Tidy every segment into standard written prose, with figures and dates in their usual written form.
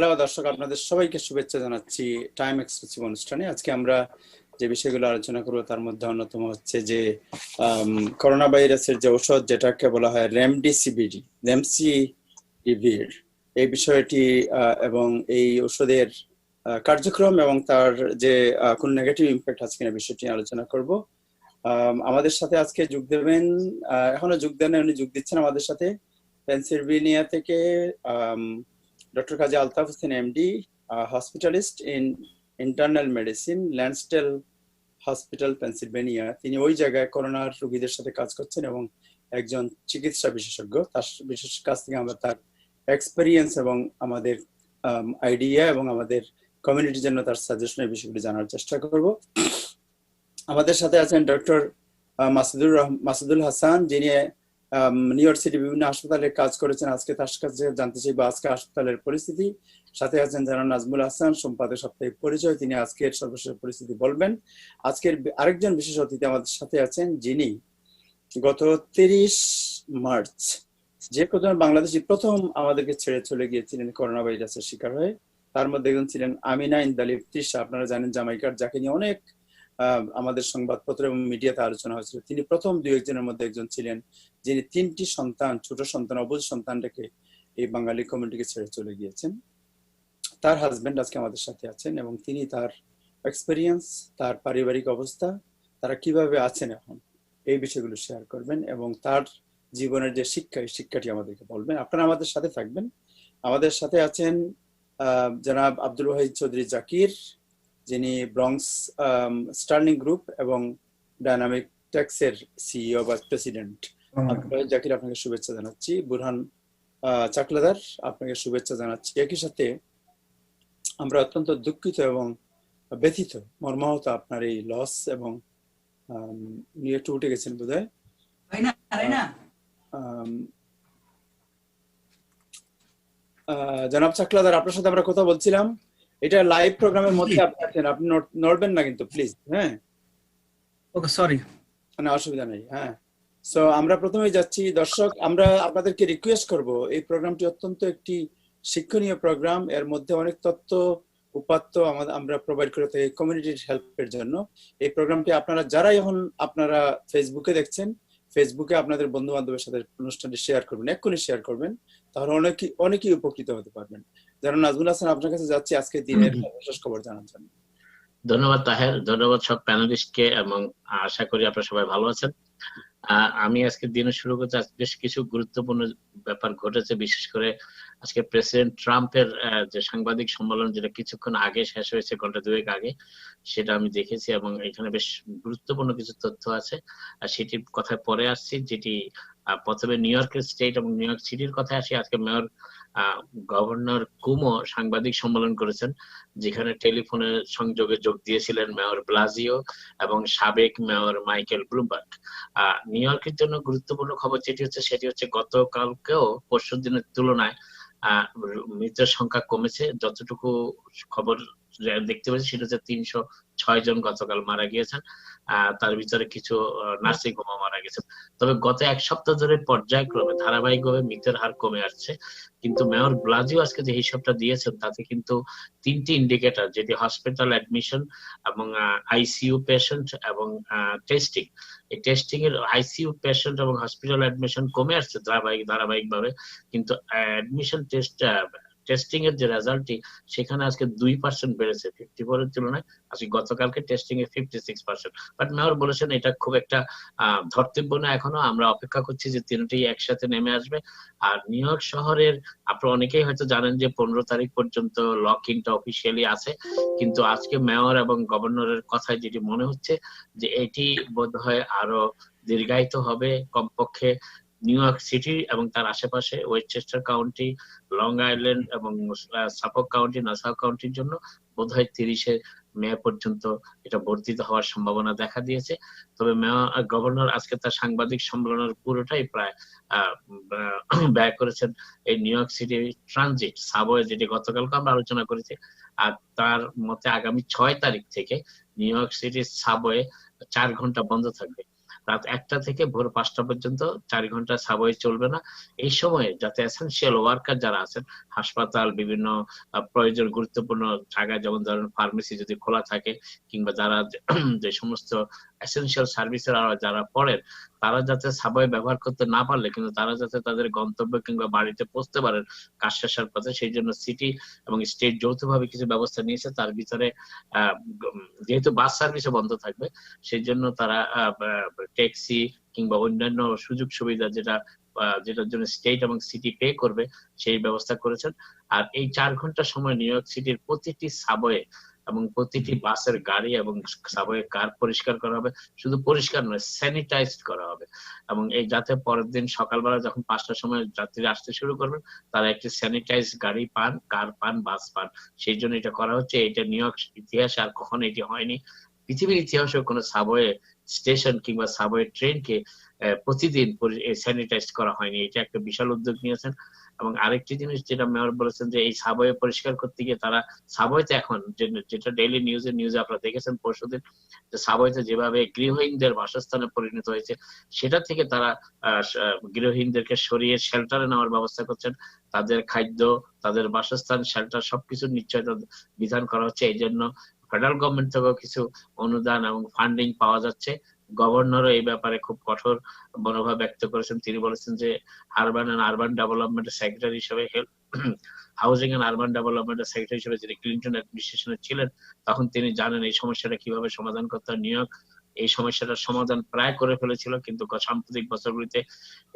Hello দর্শক, আপনাদের সবাইকে শুভেচ্ছা জানাচ্ছি টাইম এক্সক্লুসিভ অনুষ্ঠানে। আজকে আমরা যে বিষয়গুলো আলোচনা করব তার মধ্যে অন্যতম হচ্ছে যে করোনা ভাইরাসের যে ঔষধ, যেটাকে বলা হয় রেমডেসিভির, এই বিষয়টি এবং এই ওষুধের কার্যক্রম এবং তার যে কোন নেগেটিভ ইম্প্যাক্ট আছে কিনা বিষয়টি আলোচনা করব। আমাদের সাথে আজকে যোগ দেবেন, এখনো যোগ দেন, উনি যোগ দিচ্ছেন আমাদের সাথে পেনসিলভেনিয়া থেকে doctor Kazi Altaf Hossain MD, hospitalist in internal medicine, Lansdale hospital, Pennsylvania. তিনি ওই জায়গায় করোনার রোগীদের সাথে কাজ করছেন এবং একজন চিকিৎসা বিশেষজ্ঞ। তার বিশেষ কাছ থেকে আমরা তার এক্সপেরিয়েন্স এবং আমাদের আইডিয়া এবং আমাদের কমিউনিটির জন্য তার সাজেশনের বিষয়গুলি জানার চেষ্টা করব। আমাদের সাথে আছেন ডক্টর মাসুদুল হাসান, যিনি নিউ ইয়র্ক সিটি বিভিন্ন হাসপাতালে কাজ করেছেন। আজকে তার কাছে জানতে চাইব আজকে হাসপাতালের পরিস্থিতি। সাথে আছেন জনাব নাজমুল হাসান, সম্পাদক সাপ্তাহিক পরিচয়, তিনি আজকের সর্বশেষ পরিস্থিতি বলবেন। আজকের আরেকজন বিশেষ অতিথি আমাদের সাথে আছেন, যিনি গত 30 মার্চ যে প্রথম বাংলাদেশি প্রথম আমাদেরকে ছেড়ে চলে গিয়েছিলেন করোনা ভাইরাসের শিকার হয়ে। তার মধ্যে একজন ছিলেন আমিনা ইন্দালিব তৃষা, আপনারা জানেন জামাইকার, যাকে নিয়ে অনেক আমাদের সংবাদপত্র এবং মিডিয়াতে আলোচনা হয়েছিল। তিনি প্রথম 2-1 জনের মধ্যে একজন ছিলেন, যিনি 3টি সন্তান, ছোট সন্তান, অবুঝ সন্তান রেখে এই বাঙালি কমিউনিটিকে ছেড়ে চলে গিয়েছেন। তার হাজবেন্ড আজকে আমাদের সাথে আছেন এবং তিনি তার এক্সপেরিয়েন্স, তার পারিবারিক অবস্থা, তারা কিভাবে আছেন এখন, এই বিষয়গুলো শেয়ার করবেন এবং তার জীবনের যে শিক্ষা, এই শিক্ষাটি আমাদেরকে বলবেন। আপনারা আমাদের সাথে থাকবেন। আমাদের সাথে আছেন জনাব আব্দুল ওয়াহিদ চৌধুরী জাকির, যিনি ব্রঙ্কস স্টার্লিং গ্রুপ এবং ডায়নামিক টেক্সের সিইও বা প্রেসিডেন্ট। আব্দুল ওয়াহিদ জাকির, আপনাকে শুভেচ্ছা জানাচ্ছি। বুরহান চাকলাদার, আপনাকে শুভেচ্ছা জানাচ্ছি। একই সাথে আমরা অত্যন্ত দুঃখিত এবং ব্যথিত, মর্মাহত আপনার এই লস, এবং একটু উঠে গেছেন বোধহয়। জনাব চাকলাদার, আপনার সাথে আমরা কথা বলছিলাম, এটা লাইভ প্রোগ্রামের মধ্যে আপনি আছেন, আপনি নড়বেন না কিন্তু প্লিজ। হ্যাঁ, ওকে, সরি, না অসুবিধা নেই। হ্যাঁ, সো আমরা প্রথমেই যাচ্ছি। দর্শক, আমরা আপনাদেরকে রিকোয়েস্ট করব, এই প্রোগ্রামটি অত্যন্ত একটি শিক্ষণীয় প্রোগ্রাম। এর মধ্যে অনেক তথ্য উপাত্ত আমরা প্রোভাইড করে থাকি কমিউনিটির হেল্পের জন্য। এই প্রোগ্রামটি আপনারা যারাই এখন আপনারা ফেসবুকে দেখছেন, ফেসবুকে আপনাদের বন্ধু বান্ধবের সাথে অনুষ্ঠানটি শেয়ার করবেন, এক্ষুনি শেয়ার করবেন, তাহলে অনেকেই উপকৃত হতে পারবেন। যেমন নাজমুল হাসান, আপনার কাছে যাচ্ছি আজকে দিনের সর্বশেষ খবর জানার জন্য। ধন্যবাদ তাহের, ধন্যবাদ সব প্যানেলিস্টকে, এবং আশা করি আপনারা সবাই ভালো আছেন। আমি আজকে দিনে শুরু করতে, বেশ কিছু গুরুত্বপূর্ণ ব্যাপার ঘটেছে। বিশেষ করে আজকে প্রেসিডেন্ট ট্রাম্পের যে সাংবাদিক সম্মেলন, যেটা কিছুক্ষণ আগে শেষ হয়েছে, ঘন্টা 2 আগে, সেটা আমি দেখেছি এবং এখানে বেশ গুরুত্বপূর্ণ কিছু তথ্য আছে। আর সেটির কথায় পরে আসছি। যেটি প্রথমে নিউ ইয়র্কের স্টেট এবং নিউ ইয়র্ক সিটির কথায় আসি। আজকে মেয়র গভর্নর কুমো সাংবাদিক সম্মেলন করেছেন, যেখানে টেলিফোনের সংযোগে যোগ দিয়েছিলেন মেয়র ব্লাজিও এবং সাবেক মেয়র মাইকেল ব্লুমবার্গ। নিউ ইয়র্কের জন্য গুরুত্বপূর্ণ খবর যেটি হচ্ছে, সেটি হচ্ছে গতকালকেও পরশুর দিনের তুলনায় মৃতের সংখ্যা কমেছে। যতটুকু খবর দেখতে পাচ্ছি সেটা হচ্ছে 306 জন গতকাল মারা গিয়েছেন। তার ভিতরে কিছু নার্সিং হোমে মারা গেছে। তবে গত 1 সপ্তাহ ধরে পর্যায়ক্রমে ধারাবাহিকভাবে মৃতের হার কমে আসছে। কিন্তু মেয়র ব্লাজিও আজকে যে হিসাবটা দিয়েছেন, তাতে কিন্তু 3টি ইন্ডিকেটর, যেটি হসপিটাল অ্যাডমিশন এবং আইসিইউ পেশেন্ট এবং টেস্টিং, এই টেস্টিং এর আইসিইউ পেশেন্ট এবং হসপিটাল অ্যাডমিশন কমে আসছে ধারাবাহিকভাবে, কিন্তু অ্যাডমিশন টেস্টিং এর যে রেজাল্টটি, সেখানে আজকে 2% বেড়েছে 54 এর তুলনায়। আজকে গতকালকে টেস্টিং এ 56%। বাট মেয়র বলেছেন এটা খুব একটা ধর্তব্য না, এখনো আমরা অপেক্ষা করছি যে তিনটেই একসাথে নেমে আসবে। আর নিউ ইয়র্ক শহরের আপনারা অনেকেই হয়তো জানেন যে 15 তারিখ পর্যন্ত লক-ইনটা অফিসিয়ালি আছে, কিন্তু আজকে মেয়র এবং গভর্নরের কথায় যেটি মনে হচ্ছে যে এটি বোধহয় আরো দীর্ঘায়িত হবে। কমপক্ষে নিউ ইয়র্ক সিটি এবং তার আশেপাশে ওয়েস্টচেস্টার কাউন্টি, লং আইল্যান্ড এবং সাফক কাউন্টি, নাসাউ কাউন্টির জন্য বোধহয় 30 মে পর্যন্ত এটা বর্ধিত হওয়ার সম্ভাবনা দেখা দিয়েছে। তবে গভর্নর আজকে তার সাংবাদিক সম্মেলনের পুরোটাই প্রায় ব্যয় করেছেন এই new York city transit subway, যেটি গতকালকে আমরা আলোচনা করেছি। আর তার মতে আগামী 6 তারিখ থেকে নিউ ইয়র্ক সিটির সাবওয়ে 4 ঘন্টা বন্ধ থাকবে। রাত 1টা থেকে ভোর 5টা পর্যন্ত 4 ঘন্টা সাবওয়ে চলবে না। এই সময়ে যাতে এসেনশিয়াল ওয়ার্কার যারা আছেন, হাসপাতাল, বিভিন্ন প্রয়োজন গুরুত্বপূর্ণ জায়গায়, যেমন ধরেন ফার্মেসি যদি খোলা থাকে, কিংবা যারা যে সমস্ত এসেনশিয়াল সার্ভিসের যারা পড়েন, তারা যাতে সাবওয়ে ব্যবহার করতে না পারলে কিন্তু তারা যাতে তাদের গন্তব্য কিংবা বাড়িতে পৌঁছতে পারেন কাজ শেষের পথে, সেই জন্য সিটি এবং স্টেট যৌথভাবে কিছু ব্যবস্থা নিয়েছে। তার ভিতরে যেহেতু বাস সার্ভিসও বন্ধ থাকবে, সেই জন্য তারা ট্যাক্সি কিংবা অন্যান্য সুযোগ সুবিধা যেটার জন্য স্টেট এবং সিটি পে করবে সেই ব্যবস্থা করেছেন। আর এই 4 ঘন্টা সময় নিউ ইয়র্ক সিটির প্রতিটি সাবওয়ে এবং প্রতিটি বাসের গাড়ি এবং সাবওয়ে কার পরিষ্কার করা হবে, শুধু পরিষ্কার নয়, স্যানিটাইজড করা হবে। এবং এই যাতে পরের দিন সকালবেলা যখন 5টার সময় যাত্রীরা আসতে শুরু করবেন, তারা একটি স্যানিটাইজ গাড়ি পান, কার পান, বাস পান। সেই জন্য এটা করা হচ্ছে। এটা নিউ ইয়র্ক ইতিহাসে আর কখনো এটি হয়নি। পৃথিবীর ইতিহাসে কোনো সাবওয়ে স্টেশন কিংবা সাবওয়ে ট্রেনকে প্রতিদিন স্যানিটাইজ করা হয়নি। এটা একটা বিশাল উদ্যোগ নিয়েছেন। এবং আরেকটি জিনিস যেটা মেয়র বলেছেন, যে এই সাবওয়ে পরিষ্কার করতে গিয়ে তারা সাবওয়েতে এখন যেটা ডেইলি নিউজে আপনারা দেখেছেন পরশুদিন, যে সাবওয়েতে যেভাবে গৃহহীনদের বাসস্থানে পরিণত হয়েছে, সেটা থেকে তারা গৃহহীনদেরকে সরিয়ে শেল্টারে নেওয়ার ব্যবস্থা করছেন। তাদের খাদ্য, তাদের বাসস্থান, শেল্টার সবকিছুর নিশ্চয়তা বিধান করা হচ্ছে। এই জন্য ফেডারেল গভর্নমেন্ট থেকেও কিছু অনুদান এবং ফান্ডিং পাওয়া যাচ্ছে। গভর্নরও এই ব্যাপারে খুব কঠোর মনোভাব ব্যক্ত করেছেন। তিনি বলেছেন যে urban and urban development secretary হিসেবে, housing and urban development secretary হিসেবে যিনি ক্লিনটন অ্যাডমিনিস্ট্রেশনে ছিলেন, তখন তিনি জানেন এই সমস্যাটা কিভাবে সমাধান করতে হয়। নিউ ইয়র্ক এই সমস্যাটার সমাধান প্রায় করে ফেলেছিল, কিন্তু সাম্প্রতিক বছরগুলিতে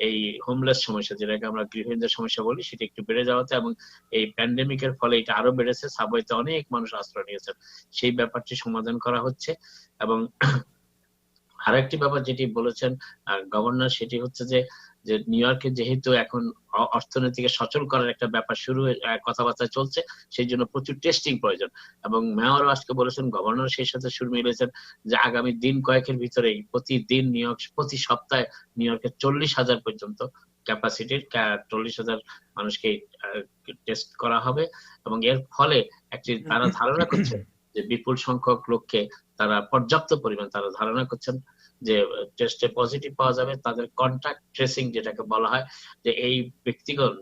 এই হোমলেস সমস্যা, যেটাকে আমরা গৃহহীনদের সমস্যা বলি, সেটা একটু বেড়ে যাওয়াতে এবং এই প্যান্ডেমিকের ফলে এটা আরো বেড়েছে। সাবওয়েতে অনেক মানুষ আশ্রয় নিয়েছেন, সেই ব্যাপারটি সমাধান করা হচ্ছে। এবং আরেকটি ব্যাপার যেটি বলেছেন গভর্নর, সেটি হচ্ছে যে নিউ ইয়র্কে যেহেতু এখন অর্থনীতিকে সচল করার একটা ব্যাপার শুরু কথাবার্তা চলছে, সেই জন্য প্রচুর টেস্টিং প্রয়োজন। এবং মেয়রও আজকে বলেছেন, গভর্নর সেই সাথে সুর মিলেছেন যে আগামী দিন কয়েকের ভিতরেই প্রতিদিন নিউ ইয়র্ক, প্রতি সপ্তাহে নিউ ইয়র্কে 40,000 পর্যন্ত ক্যাপাসিটির 40,000 মানুষকে টেস্ট করা হবে। এবং এর ফলে তারা ধারণা করছেন যে বিপুল সংখ্যক লোককে তারা পর্যাপ্ত পরিমাণ তারা ধারণা করছেন যে টেস্টে পজিটিভ পাওয়া যাবে। তাদের কন্টাক্ট ট্রেসিং যেটাকে বলা হয়, যে এই ব্যক্তিগণ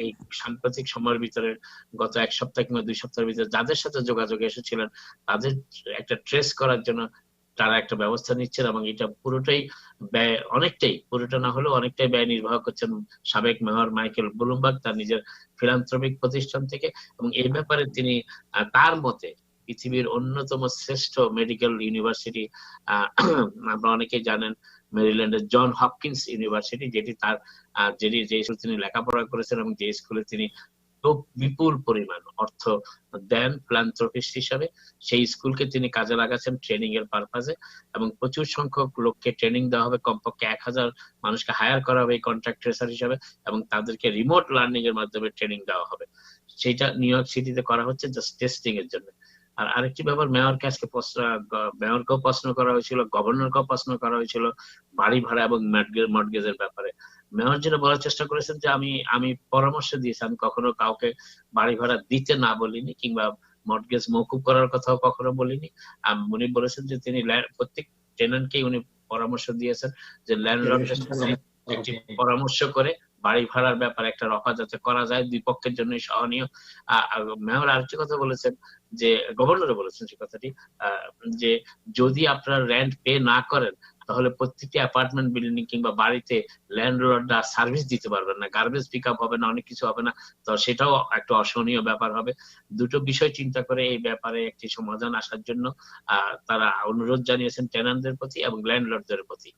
এই সাম্প্রতিক সময়ের ভিতরে গত 1 সপ্তাহ কিংবা 2 সপ্তাহের ভিতরে যাদের সাথে যোগাযোগে এসেছিলেন, তাদের একটা ট্রেস করার জন্য তারা একটা ব্যবস্থা নিচ্ছেন। এবং এটা পুরোটাই ব্যয়, পুরোটা না হলেও অনেকটাই ব্যয় নির্বাহ করছেন সাবেক মেয়র মাইকেল ব্লুমবার্গ তার নিজের ফিলান্থ্রপিক প্রতিষ্ঠান থেকে। এবং এই ব্যাপারে তিনি তার মতে পৃথিবীর অন্যতম শ্রেষ্ঠ মেডিকেল ইউনিভার্সিটি, আপনারা অনেকেই জানেন মেরিল্যান্ডের জন হপকিন্স ইউনিভার্সিটি, যেটি তার যে স্কুলে তিনি লেখাপড়া করেছেন এবং যে স্কুলে তিনি খুব বিপুল পরিমাণ অর্থ দেন ফিলান্থ্রপিস্ট হিসাবে, সেই স্কুলকে তিনি কাজে লাগাচ্ছেন ট্রেনিং এর পারপাজে। এবং প্রচুর সংখ্যক লোককে ট্রেনিং দেওয়া হবে, কমপক্ষে 1000 মানুষকে হায়ার করা হবে এই কন্ট্রাক্ট ট্রেসার হিসাবে, এবং তাদেরকে রিমোট লার্নিং এর মাধ্যমে ট্রেনিং দেওয়া হবে। সেটা নিউ ইয়র্ক সিটিতে করা হচ্ছে জাস্ট টেস্টিং এর জন্য। আর আরেকটি ব্যাপার, মেয়রকেও প্রশ্ন করা হয়েছিল, গভর্নরকেও প্রশ্ন করা হয়েছিল বাড়ি ভাড়া এবং মর্টগেজের ব্যাপারে। মেয়র যেটা বলার চেষ্টা করেছেন যে আমি পরামর্শ দিয়েছি, আমি কখনো কাউকে বাড়ি ভাড়া দিতে না বলিনি, কিংবা মর্টগেজ মওকুফ করার কথাও কখনো বলিনি। উনি বলেছেন যে তিনি প্রত্যেক টেনেন্টকেই উনি পরামর্শ দিয়েছেন যে ল্যান্ডলর্ডের সাথে একটি পরামর্শ করে বাড়ি ভাড়ার ব্যাপারে একটা রফা যাতে করা যায়, দুই পক্ষের জন্যই সহনীয়। মেয়র আরেকটি কথা বলেছেন, যে গভর্নরও বলেছেন সে কথাটি, যে যদি আপনারা রেন্ট পে না করেন, তাহলে প্রত্যেকটি অ্যাপার্টমেন্ট বিল্ডিং কিংবা বাড়িতে ল্যান্ডলর্ডরা সার্ভিস দিতে পারবেন না, গার্বেজ পিক আপ হবে না, অনেক কিছু হবে না। তো সেটাও একটা অসহনীয় ব্যাপার হবে। দুটো বিষয় চিন্তা করে এই ব্যাপারে একটি সমাধান আসার জন্য তারা অনুরোধ জানিয়েছেন টেনান্টদের প্রতি এবং ল্যান্ডলর্ডদের প্রতি।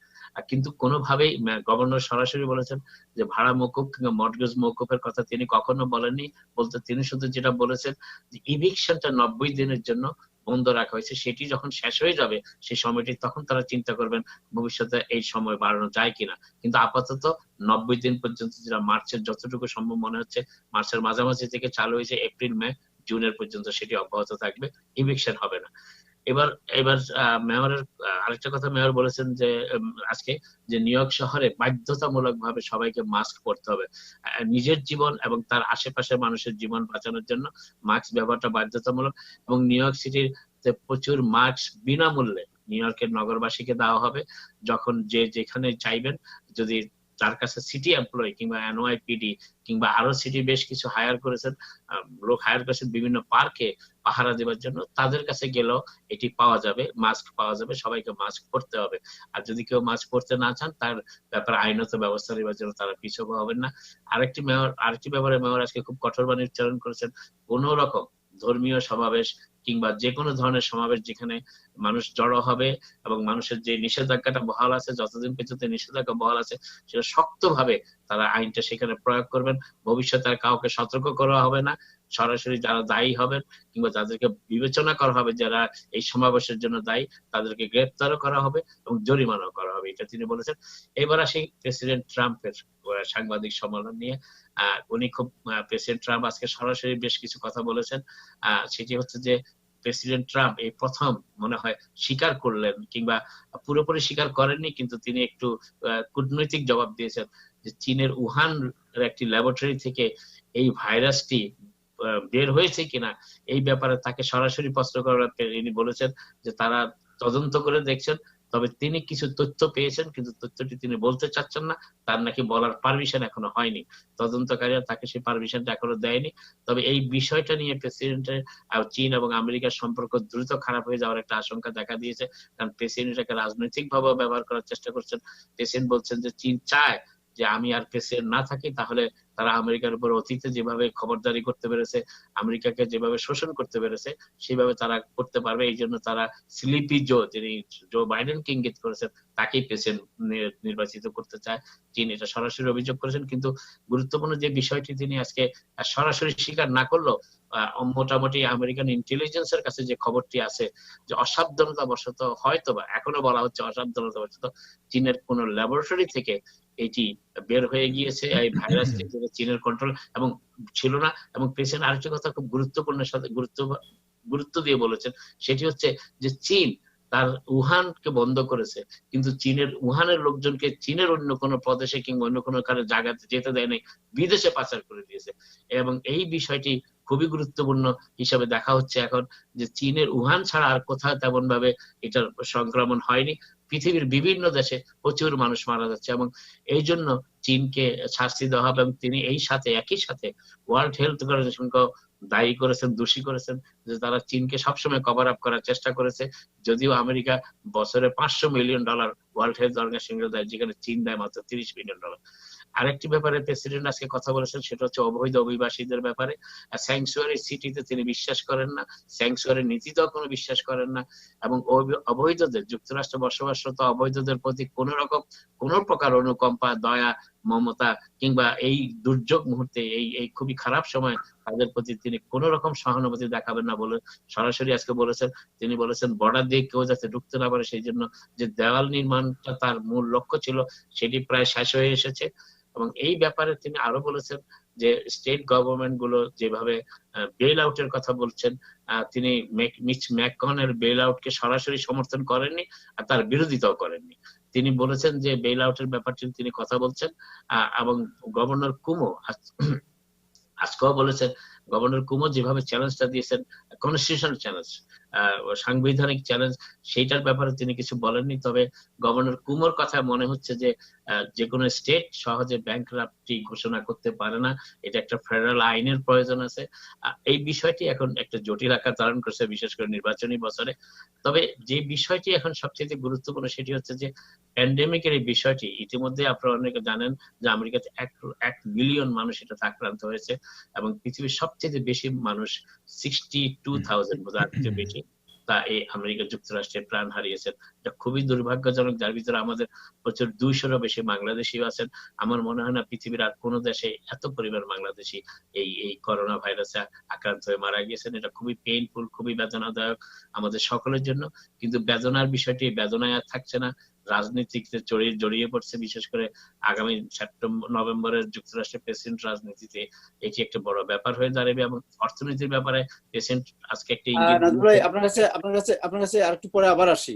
কিন্তু কোনোভাবেই গভর্নর সরাসরি বলেছেন যে ভাড়া মওকুফ কিংবা মর্টগেজ মওকুফের কথা তিনি কখনো বলেননি। বলতে তিনি শুধু যেটা বলেছেন যে ইভিকশনটা 90 দিনের জন্য বন্ধ রাখা হয়েছে, সেটি যখন শেষ হয়ে যাবে সেই সময়টি, তখন তারা চিন্তা করবেন ভবিষ্যতে এই সময় বাড়ানো যায় কিনা। কিন্তু আপাতত 90 দিন পর্যন্ত, যেটা মার্চের যতটুকু সম্ভব মনে হচ্ছে মার্চের মাঝামাঝি থেকে চালু হয়েছে, এপ্রিল মে জুনের পর্যন্ত সেটি অব্যাহত থাকবে, ইভিকশন হবে না। এবার মেয়রের আরেকটা কথা মেয়র বলেছেন যে আজকে, যে নিউ ইয়র্ক শহরে বাধ্যতামূলক ভাবে সবাইকে মাস্ক পরতে হবে। নিজের জীবন এবং তার আশেপাশের মানুষের জীবন বাঁচানোর জন্য মাস্ক ব্যবহারটা বাধ্যতামূলক। এবং নিউ ইয়র্ক সিটির প্রচুর মাস্ক বিনামূল্যে নিউ ইয়র্কের নগরবাসীকে দেওয়া হবে, যখন যে যেখানে চাইবেন, যদি তার কাছে সিটি এমপ্লয়ি কিংবা এনওয়াইপিডি কিংবা আরো সিটি বেশ কিছু হায়ার করেছেন, লোক হায়ার করেছেন বিভিন্ন পার্কে পাহারা দেওয়ার জন্য, তাদের কাছে গেলেও এটি পাওয়া যাবে, মাস্ক পাওয়া যাবে, সবাইকে মাস্ক পরতে হবে। আর যদি কেউ মাস্ক পরতে না চান, তার ব্যাপারে আইনত ব্যবস্থা নেওয়ার জন্য তারা পিছু হবেন না। আরেকটি ব্যাপারে মেয়র আজকে খুব কঠোর বাণী উচ্চারণ করেছেন, কোন রকম ধর্মীয় সমাবেশ কিংবা যে কোনো ধরনের সমাবেশ যেখানে মানুষ জড়ো হবে এবং মানুষের যে নিষেধাজ্ঞাটা বহাল আছে, যতদিন পর্যন্ত নিষেধাজ্ঞা বহাল আছে, সেটা শক্তভাবে তারা আইনটা সেখানে প্রয়োগ করবেন। ভবিষ্যতে আর কাউকে সতর্ক করা হবে না, সরাসরি যারা দায়ী হবেন কিংবা যাদেরকে বিবেচনা করা হবে যারা এই সমাবেশের জন্য দায়ী, তাদেরকে গ্রেপ্তারও করা হবে এবং জরিমানাও করা হবে, এটা তিনি বলেছেন। এবার আসি প্রেসিডেন্ট ট্রাম্পের সাংবাদিক সম্মেলন নিয়ে। উনি খুব প্রেসিডেন্ট ট্রাম্প আজকে সরাসরি বেশ কিছু কথা বলেছেন। সেটি হচ্ছে যে প্রেসিডেন্ট ট্রাম্প এই প্রথম মনে হয় স্বীকার করলেন, কিংবা পুরোপুরি স্বীকার করেননি, কিন্তু তিনি একটু কূটনৈতিক জবাব দিয়েছেন যে চীনের উহান একটি ল্যাবরেটরি থেকে এই ভাইরাসটি বের হয়েছে কিনা এই ব্যাপারে তাকে সরাসরি প্রশ্ন করার তিনি বলেছেন যে তারা তদন্ত করে দেখছেন, তবে তিনি কিছু তথ্য পেয়েছেন কিন্তু তথ্যটি তিনি বলতে চাচ্ছেন না, তার নাকি বলার পারমিশন এখনো হয়নি, তদন্তকারীরা তাকে সেই পারমিশনটা এখনো দেয়নি। তবে এই বিষয়টা নিয়ে প্রেসিডেন্টের চীন এবং আমেরিকার সম্পর্ক দ্রুত খারাপ হয়ে যাওয়ার একটা আশঙ্কা দেখা দিয়েছে, কারণ প্রেসিডেন্ট এটাকে রাজনৈতিক ভাবে ব্যবহার করার চেষ্টা করছেন। প্রেসিডেন্ট বলছেন যে চীন চায় যে আমি আর প্রেসিডেন্ট না থাকি, তাহলে তারা আমেরিকার উপর অতীতে যেভাবে খবরদারি করতে পেরেছে, আমেরিকাকে যেভাবে শোষণ করতে পেরেছে, সেভাবে তারা করতে পারবে। এই জন্য তারা স্লিপি যিনি জো বাইডেনকে ইঙ্গিত করেছেন, তাকেই প্রেসিডেন্ট নির্বাচিত করতে চায় চীন, এটা সরাসরি অভিযোগ করেছেন। কিন্তু গুরুত্বপূর্ণ যে বিষয়টি তিনি আজকে সরাসরি স্বীকার না করলেও মোটামুটি আমেরিকান ইন্টেলিজেন্সের কাছে যে খবরটি আছে যে অসাবধানতা বশত, হয়তোবা এখনো বলা হচ্ছে অসাবধানতা বশত, চীনের কোন ল্যাবরেটরি থেকে এটি বের হয়ে গিয়েছে, এই ভাইরাস চীনের কন্ট্রোল এবং ছিল না। এবং প্রেসিডেন্ট আরেকটি কথা খুব গুরুত্বপূর্ণের সাথে গুরুত্ব দিয়ে বলেছেন, সেটি হচ্ছে যে চীন তার উহানকে বন্ধ করেছে, কিন্তু চীনের উহানের লোকজনকে চীনের অন্য কোনো প্রদেশে কিংবা অন্য কোনো জায়গাতে যেতে দেয় নাই, বিদেশে পাচার করে দিয়েছে। এবং এই বিষয়টি খুবই গুরুত্বপূর্ণ হিসাবে দেখা হচ্ছে এখন, যে চীনের উহান ছাড়া আর কোথাও তেমন ভাবে এটার সংক্রমণ হয়নি। পৃথিবীর বিভিন্ন দেশে প্রচুর মানুষ মারা যাচ্ছে এবং এই জন্য চীনকে শাস্তি দেওয়া হবে। এবং তিনি একই সাথে ওয়ার্ল্ড হেলথ অর্গানাইজেশনকে দায়ী করেছেন, দোষী করেছেন যে তারা চীনকে সবসময় কভার আপ করার চেষ্টা করেছে, যদিও আমেরিকা বছরে $500 মিলিয়ন ওয়ার্ল্ড হেলথ অর্গানাইজেশনকে দেয়, যেখানে চীন দেয় মাত্র $30 মিলিয়ন। আরেকটি ব্যাপারে প্রেসিডেন্ট আজকে কথা বলেছেন, সেটা হচ্ছে অবৈধ অভিবাসীদের ব্যাপারে। স্যাংচুয়ারি সিটিতে তিনি বিশ্বাস করেন না, স্যাংচুয়ারি নীতিতেও কোনো বিশ্বাস করেন না, এবং অবৈধদের, যুক্তরাষ্ট্রে বসবাসরত অবৈধদের প্রতি কোন প্রকার অনুকম্পা, দয়া, মমতা কিংবা এই দুর্যোগ মুহূর্তে এই খুবই খারাপ সময় তাদের প্রতি তিনি কোন রকম সহানুভূতি দেখাবেন না বলে সরাসরি আজকে বলেছেন। তিনি বলেছেন বর্ডার দিয়ে কেউ যাতে ঢুকতে না পারে, সেই জন্য যে দেওয়াল নির্মাণটা তার মূল লক্ষ্য ছিল, সেটি প্রায় শেষ হয়ে এসেছে। এবং এই ব্যাপারে তিনি আরো বলেছেন যে স্টেট গভর্নমেন্ট গুলো যেভাবে বেল আউটের কথা বলছেন, তিনি মিচ ম্যাককনের বেল আউটকে সরাসরি সমর্থন করেননি আর তার বিরোধিতাও করেননি। তিনি বলেছেন যে বেল আউটের ব্যাপারটি তিনি কথা বলছেন। এবং গভর্নর কুমো আজকেও বলেছেন, গভর্নর কুমো যেভাবে চ্যালেঞ্জটা দিয়েছেন, কনস্টিটিউশনাল চ্যালেঞ্জ, সাংবিধানিক চ্যালেঞ্জ, সেইটার ব্যাপারে তিনি কিছু বলেননি। তবে গভর্নর কুমোর কথা মনে হচ্ছে যে কোনো স্টেট সহজে ব্যাংকরাপ্টি ঘোষণা করতে পারে না, এটা একটা ফেডারেল আইনের প্রয়োজন আছে। এই বিষয়টি এখন একটা জটিল আকার ধারণ করছে, বিশেষ করে নির্বাচনী বছরে। তবে যে বিষয়টি এখন সবচেয়ে গুরুত্বপূর্ণ সেটি হচ্ছে যে প্যান্ডেমিকের এই বিষয়টি, ইতিমধ্যে আপনারা অনেকে জানেন যে আমেরিকাতে 1 মিলিয়ন মানুষ এটাতে আক্রান্ত হয়েছে এবং পৃথিবীর সবচেয়ে বেশি মানুষ 62,000 বোধহয় বেশি তা এই আমেরিকা যুক্তরাষ্ট্রে প্রাণ হারিয়েছেন। এটা খুবই দুর্ভাগ্যজনক, যার ভিতরে আমাদের প্রচুর 200-রও বেশি বাংলাদেশিও আছেন। আমার মনে হয় না পৃথিবীর আর কোনো দেশে এত পরিবার বাংলাদেশি এই করোনা ভাইরাসে আক্রান্ত হয়ে মারা গিয়েছেন। এটা খুবই পেইনফুল, খুবই বেদনাদায়ক আমাদের সকলের জন্য। কিন্তু বেদনার বিষয়টি বেদনায় আর থাকছে না, রাজনীতিতে জড়িয়ে পড়ছে, বিশেষ করে আগামী নভেম্বরের যুক্তরাষ্ট্রের প্রেসিডেন্ট রাজনীতিতে এটি একটা বড় ব্যাপার হয়ে দাঁড়াবে। এবং অর্থনীতির ব্যাপারে প্রেসিডেন্ট আজকে একটা আপনার কাছে আরেকটু পরে আবার আসি।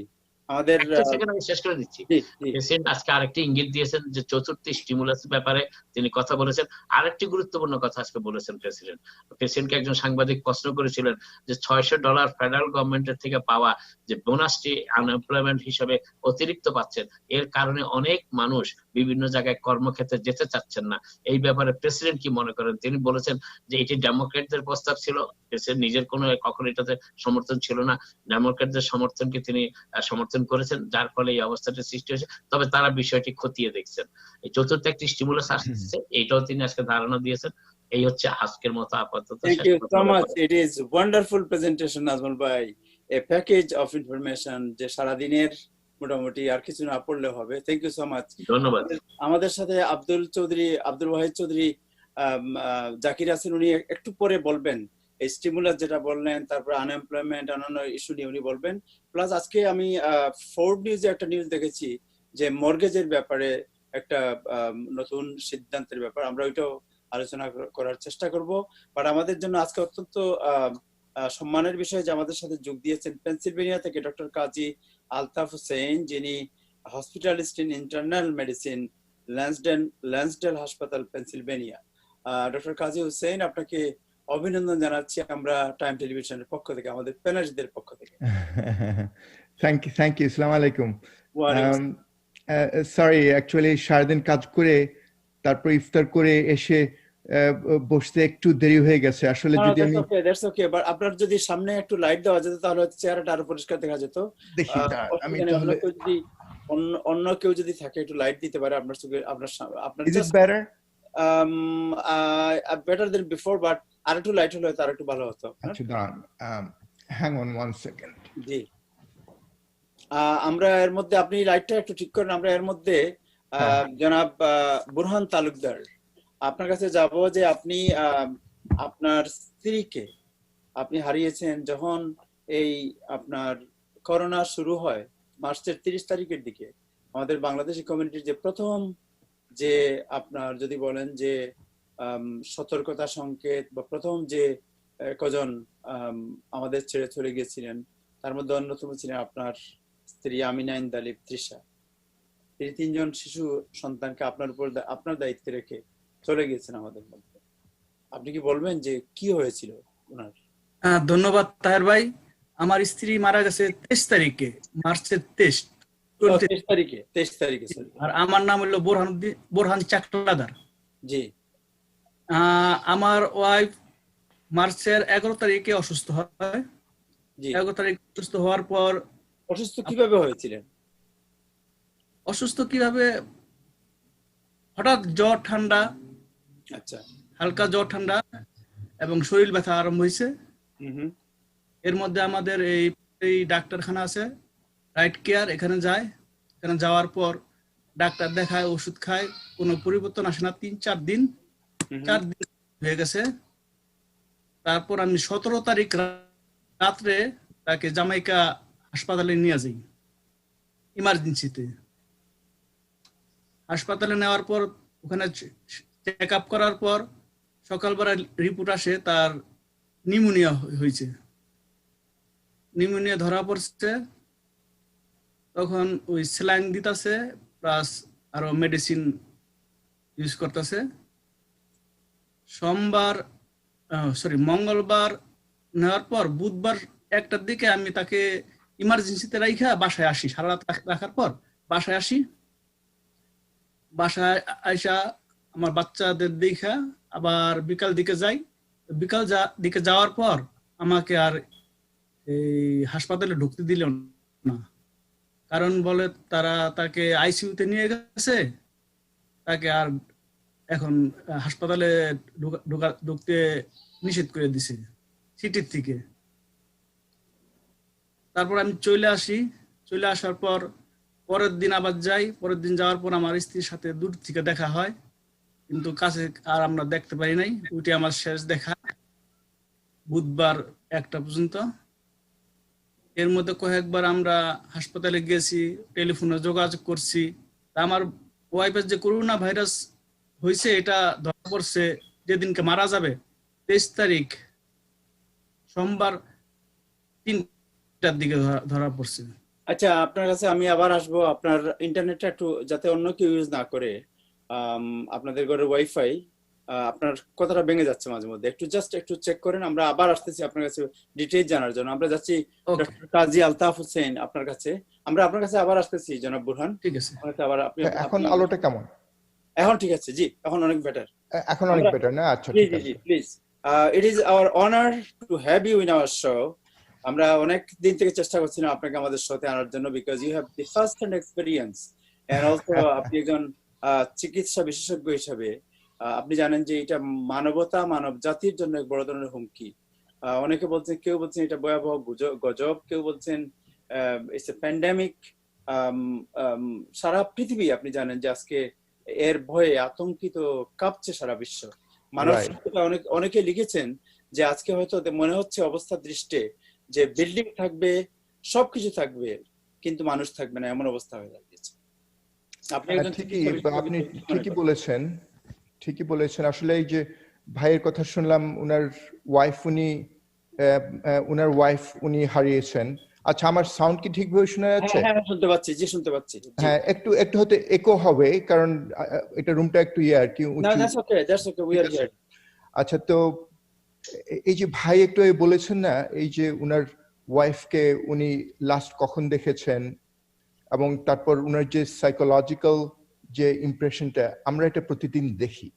আমাদের একটা সেকেন্ড আমি শেষ করে দিচ্ছি। জি জি প্রেসিডেন্ট আজকে আরেকটি ইঙ্গিত দিয়েছেন যে চতুর্থ স্টিমুলাস ব্যাপারে তিনি কথা বলেছেন। আরেকটি গুরুত্বপূর্ণ কথা আজকে বলেছেন প্রেসিডেন্ট। প্রেসিডেন্টকে একজন সাংবাদিক প্রশ্ন করেছিলেন যে $600 ফেডারেল গভর্নমেন্টের থেকে পাওয়া যে বোনাসটি আনএমপ্লয়মেন্ট হিসেবে অতিরিক্ত পাচ্ছেন, এর কারণে অনেক মানুষ বিভিন্ন জায়গায় কর্মক্ষেত্রে যেতে চাচ্ছেন না। এই ব্যাপারে প্রেসিডেন্ট কি মনে করেন? তিনি বলেছেন যে এটি ডেমোক্রেটদের প্রস্তাব ছিল, প্রেসিডেন্ট নিজের কোনো কখনো এটাতে সমর্থন ছিল না। ডেমোক্রেটদের সমর্থনকে তিনি সমর্থন করেছেন, যার ফলে এই অবস্থাটা সৃষ্টি হয়েছে। তবে তারা বিষয়টি খতিয়ে দেখছেন। এই চতুর্থ একটি স্টিমুলাস আসছে, এইটাও তিনি আজকে ধারণা দিয়েছেন। এই হচ্ছে আজকের মতো আপাতত। Thank you so much. It is wonderful presentation, Nazmul bhai. A package of information যে সারাদিনের মোটামুটি আর কিছু না পড়লে হবে। Thank you so much. ধন্যবাদ। আমাদের সাথে আব্দুল ওয়াহিদ চৌধুরী জাকির আছেন, উনি একটু পরে বলবেন এই স্টিমুলাস যেটা বললেন, তারপর আনএমপ্লয়মেন্ট, অন্যান্য ইস্যু নিয়ে উনি বলবেন। প্লাস আজকে আমি ফোর্ড নিউজে একটা নিউজ দেখেছি যে মর্গেজের ব্যাপারে একটা নতুন সিদ্ধান্তের ব্যাপার, আমরা ওইটাও আলোচনা করার চেষ্টা করব। বাট আমাদের জন্য আজকে অত্যন্ত সম্মানের বিষয় যে আমাদের সাথে যোগ দিয়েছেন পেনসিলভেনিয়া থেকে ডক্টর কাজী আলতাফ হোসেন, যিনি হসপিটালিস্ট ইন ইন্টারনাল মেডিসিন, ল্যান্সডেল হাসপাতাল, পেনসিলভেনিয়া। ডক্টর কাজী হোসেন, আপনাকে অভিনন্দন জানাচ্ছি আমরা টাইম টেলিভিশনের পক্ষ থেকে, আমাদের প্যানেলিস্টদের পক্ষ থেকে। Thank you. আসসালামু আলাইকুম। সরি, অ্যাকচুয়ালি সারাদিন কাজ করে তারপর ইফতার করে এসে বসতে একটু দেরি হয়ে গেছে আসলে। যদি আমি দ্যাটস ওকে, বাট আপনার যদি সামনে একটু লাইট দেওয়া যেত তাহলে চেহারাটা আরো পরিষ্কার দেখা যেত। দেখি আমি যদি অন্য কেউ যদি থাকে একটু লাইট দিতে পারে আপনার চোখে, আপনার is it better? Better than before, but আর একটু লাইট হলে তার একটু ভালো হতো। আচ্ছা দাঁড়ান, হ্যাং অন 1 সেকেন্ড। জি, আমরা এর মধ্যে, আপনি লাইটটা একটু ঠিক করেন, আমরা এর মধ্যে জনাব বুরহান তালুকদার, আপনার কাছে যাব যে আপনি আপনার স্ত্রীকে আপনি হারিয়েছেন যখন এই আপনার করোনা শুরু হয় মার্চের 30 তারিখের দিকে। আমাদের বাংলাদেশি কমিউনিটির যে প্রথম যে আপনার যদি বলেন যে সতর্কতা সংকেত বা প্রথম যে কজন আমাদের ছেড়ে চলে গিয়েছিলেন, তার মধ্যে অন্যতম ছিলেন আপনার স্ত্রী আমিনা ইন্দালিব তৃষা। তিনি 3 জন শিশু সন্তানকে আপনার উপর, আপনার দায়িত্বে রেখে চলে গিয়েছেন আমাদের মধ্যে। আপনি কি বলবেন যে কি হয়েছিল ওনার? ধন্যবাদ তাহের ভাই। আমার স্ত্রী মারা গেছে 23 তারিখে, মার্চের 23 তারিখে। আর আমার নাম হলো বোরহান চাকলাদার। জি। আমার ওয়াইফ মার্চের 11 তারিখে অসুস্থ হয়। 11 তারিখ অসুস্থ হওয়ার পর। অসুস্থ কিভাবে হয়েছিলেন? অসুস্থ কিভাবে, হঠাৎ জ্বর ঠান্ডা, আচ্ছা, হালকা জ্বর ঠান্ডা এবং শরীর ব্যথা আরম্ভ হয়েছে। এর মধ্যে আমাদের এই ডাক্তারখানা আছে রাইট কেয়ার, এখানে যায়। এখানে যাওয়ার পর ডাক্তার দেখায়, ওষুধ খায়, কোনো পরিবর্তন আসে না। 3-4 দিন হয়ে গেছে। তারপর আমি 17 তারিখ রাত্রে তাকে জামাইকা হাসপাতালে নিয়ে যাই, ইমার্জেন্সিতে। হাসপাতালে নেওয়ার পর ওখানে চেক আপ করার পর সকালবেলা রিপোর্ট আসে তার নিউমোনিয়া হয়েছে। নিউমোনিয়া ধরা পড়ছে। তখন ওই স্যালাইন দিতেছে, প্লাস আরো মেডিসিন ইউজ করতেছে। মঙ্গলবার নেওয়ার পর বুধবার 1টার দিকে আমি তাকে ইমার্জেন্সিতে রাইখা বাসায় আসি। সারা রাত রাখার পর বাসায় আসি। বাসায় আইসা আমার বাচ্চাদের দেখা আবার বিকাল দিকে যাই। বিকাল দিকে যাওয়ার পর আমাকে আর এই হাসপাতালে ঢুকতে দিল না, কারণ বলে তারা তাকে আইসিইউতে নিয়ে গেছে, তাকে আর এখন হাসপাতালে ঢুকতে নিষেধ করে দিছে সিটির থেকে। তারপর আমি চলে আসি। চলে আসার পর পরের দিন আবার যাই। পরের দিন যাওয়ার পর আমার স্ত্রীর সাথে দূর থেকে দেখা হয়, কিন্তু কাছে আর আমরা দেখতে পারি নাই। ওইটি আমার শেষ দেখা, বুধবার 1টা পর্যন্ত। এর মধ্যে কয়েকবার আমরা হাসপাতালে গেছি, টেলিফোনে যোগাযোগ করছি। আমার ওয়াইফের যে করোনা ভাইরাস হয়েছে এটা ধরা পড়ছে যেদিনকে মারা যাবে, 23 তারিখ সোমবার 3টার দিকে ধরা পড়ছে। আচ্ছা, আপনার কাছে আমি আবার আসবো। আপনার ইন্টারনেটটা একটু যাতে অন্য কেউ ইউজ না করে, আপনাদের ঘরের ওয়াইফাই, আপনার কথাটা ভেঙে যাচ্ছে মাঝে মধ্যে, একটু চেক করেন। আমরা আবার আসতেছি আপনার কাছে ডিটেইলস জানার জন্য। আমরা যাচ্ছি ওকে, ডক্টর কাজী আলতাফ হোসেন আপনার কাছে। আমরা আপনার কাছে আবার আসতেছি জনাব বুরহান। ঠিক আছে। আপনার কাছে আবার আপনি এখন আপনি আলোটা কেমন? এখন ঠিক আছে, জি, এখন অনেক বেটার। এখন অনেক আমরা বেটার না? আচ্ছা, জি ঠিক জি জি, আছে। Please. It is our honour to have you in our show. আমরা অনেক দিন থেকে চেষ্টা করছিলাম আপনাকে আমাদের শোতে আনার জন্য, because you have the first hand experience and also আপনি একজন চিকিৎসা বিশেষজ্ঞ হিসাবে আপনি জানেন যে এটা মানবতা, মানব জাতির জন্য এক বড় ধরনের হুমকি। অনেকে বলছেন, কেউ বলছেন এটা ভয়াবহ গজব, কেউ বলছেন ইটস এ প্যান্ডেমিক। সারা পৃথিবী আপনি জানেন যে আজকে এর ভয়ে আতঙ্কিত, কাঁপছে সারা বিশ্ব। মানব রাইট। সভ্যতা অনেকে লিখেছেন যে আজকে হয়তো মনে হচ্ছে অবস্থা দৃষ্টে যে বিল্ডিং থাকবে, সবকিছু থাকবে, কিন্তু মানুষ থাকবে না, এমন অবস্থা হয়ে দাঁড়িয়েছে। আপনি একজন ঠিকই, চিকিৎসা বিশেষজ্ঞ আপনি হিসেবে কি মনে ঠিকই করেন? বলেছেন, ঠিকই বলেছেন। আসলে এই যে ভাইয়ের কথা শুনলাম, উনার ওয়াইফ উনি হারিয়েছেন। আচ্ছা, আমার সাউন্ড কি ঠিকভাবে শোনা হ্যাঁ যাচ্ছে? হ্যাঁ, শুনতে পাচ্ছি, জি শুনতে পাচ্ছি, জি। হ্যাঁ, একটু একটু হয়তো একো হবে, কারণ এটা রুমটা একটু আর কি না, উঁচু। দ্যাটস ওকে, উই ঠিক আর আছে। হিয়ার। আচ্ছা, তো এই যে ভাই একটু আগে বলেছেন না, এই যে উনার ওয়াইফকে উনি লাস্ট কখন দেখেছেন, এবং তারপর উনার যে সাইকোলজিক্যাল যে ইমপ্রেশনটা, আমরা এটা প্রতিদিন দেখি,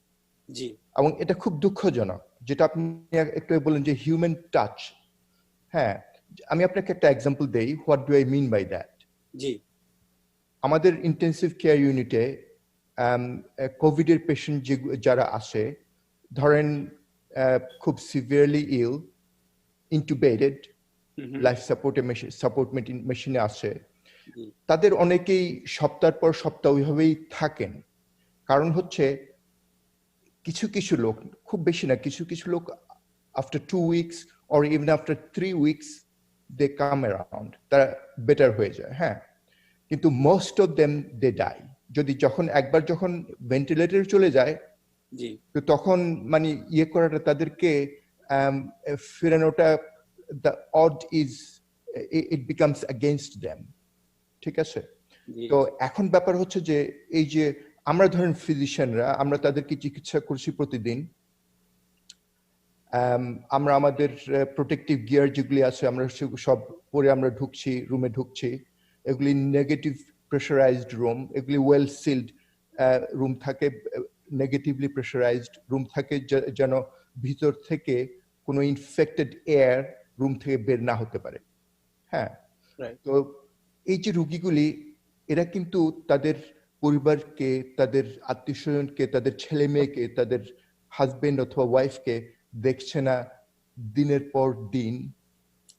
জি এবং এটা খুব দুঃখজনক। যেটা আপনি একটু আগে বললেন যে হিউম্যান টাচ। হ্যাঁ, আমি আপনাকে একটা এক্সাম্পল দেই, what do I mean by that. জি আমাদের ইন্টেন্সিভ কেয়ার ইউনিটে কোভিডের পেশেন্ট যারা আসে, ধরেন খুব সিভিয়ারলি ইল, ইন্টুবেটেড, লাইফ সাপোর্ট মেশিনে আসে, জি তাদের অনেকেই সপ্তাহের পর সপ্তাহ ওইভাবেই থাকেন। কারণ হচ্ছে কিছু কিছু লোক, খুব বেশি না, কিছু কিছু লোক after 2 weeks or even after 3 weeks they come around, তারা বেটার হয়ে যায়। হ্যাঁ, কিন্তু most of them they die. একবার যখন ভেন্টিলেটরে চলে যায়, জি তো তখন মানে ইয়ে করাটা, তাদেরকে ফেরানোটা, the odd is, it becomes against them. ঠিক আছে। জি তো এখন ব্যাপার হচ্ছে যে এই যে আমরা ধরেন ফিজিশিয়ানরা, আমরা তাদেরকে চিকিৎসা করছি প্রতিদিন। আমরা আমাদের প্রোটেক্টিভ গিয়ার যেগুলি আছে, আমরা সব পরে আমরা রুমে ঢুকছি। এগুলি নেগেটিভ প্রেশারাইজড রুম, এগুলি ওয়েল সিলড রুম থাকে, নেগেটিভলি প্রেশারাইজড রুম থাকে, যেন ভিতর থেকে কোনো ইনফেক্টেড এয়ার রুম থেকে বের না হতে পারে। হ্যাঁ, রাইট। তো এই যে রুগীগুলি, এরা কিন্তু তাদের পরিবারকে, তাদের আত্মীয় স্বজনকে, তাদের ছেলে মেয়েকে, তাদের হাজবেন্ড অথবা ওয়াইফকে দেখছে না দিনের পর দিন,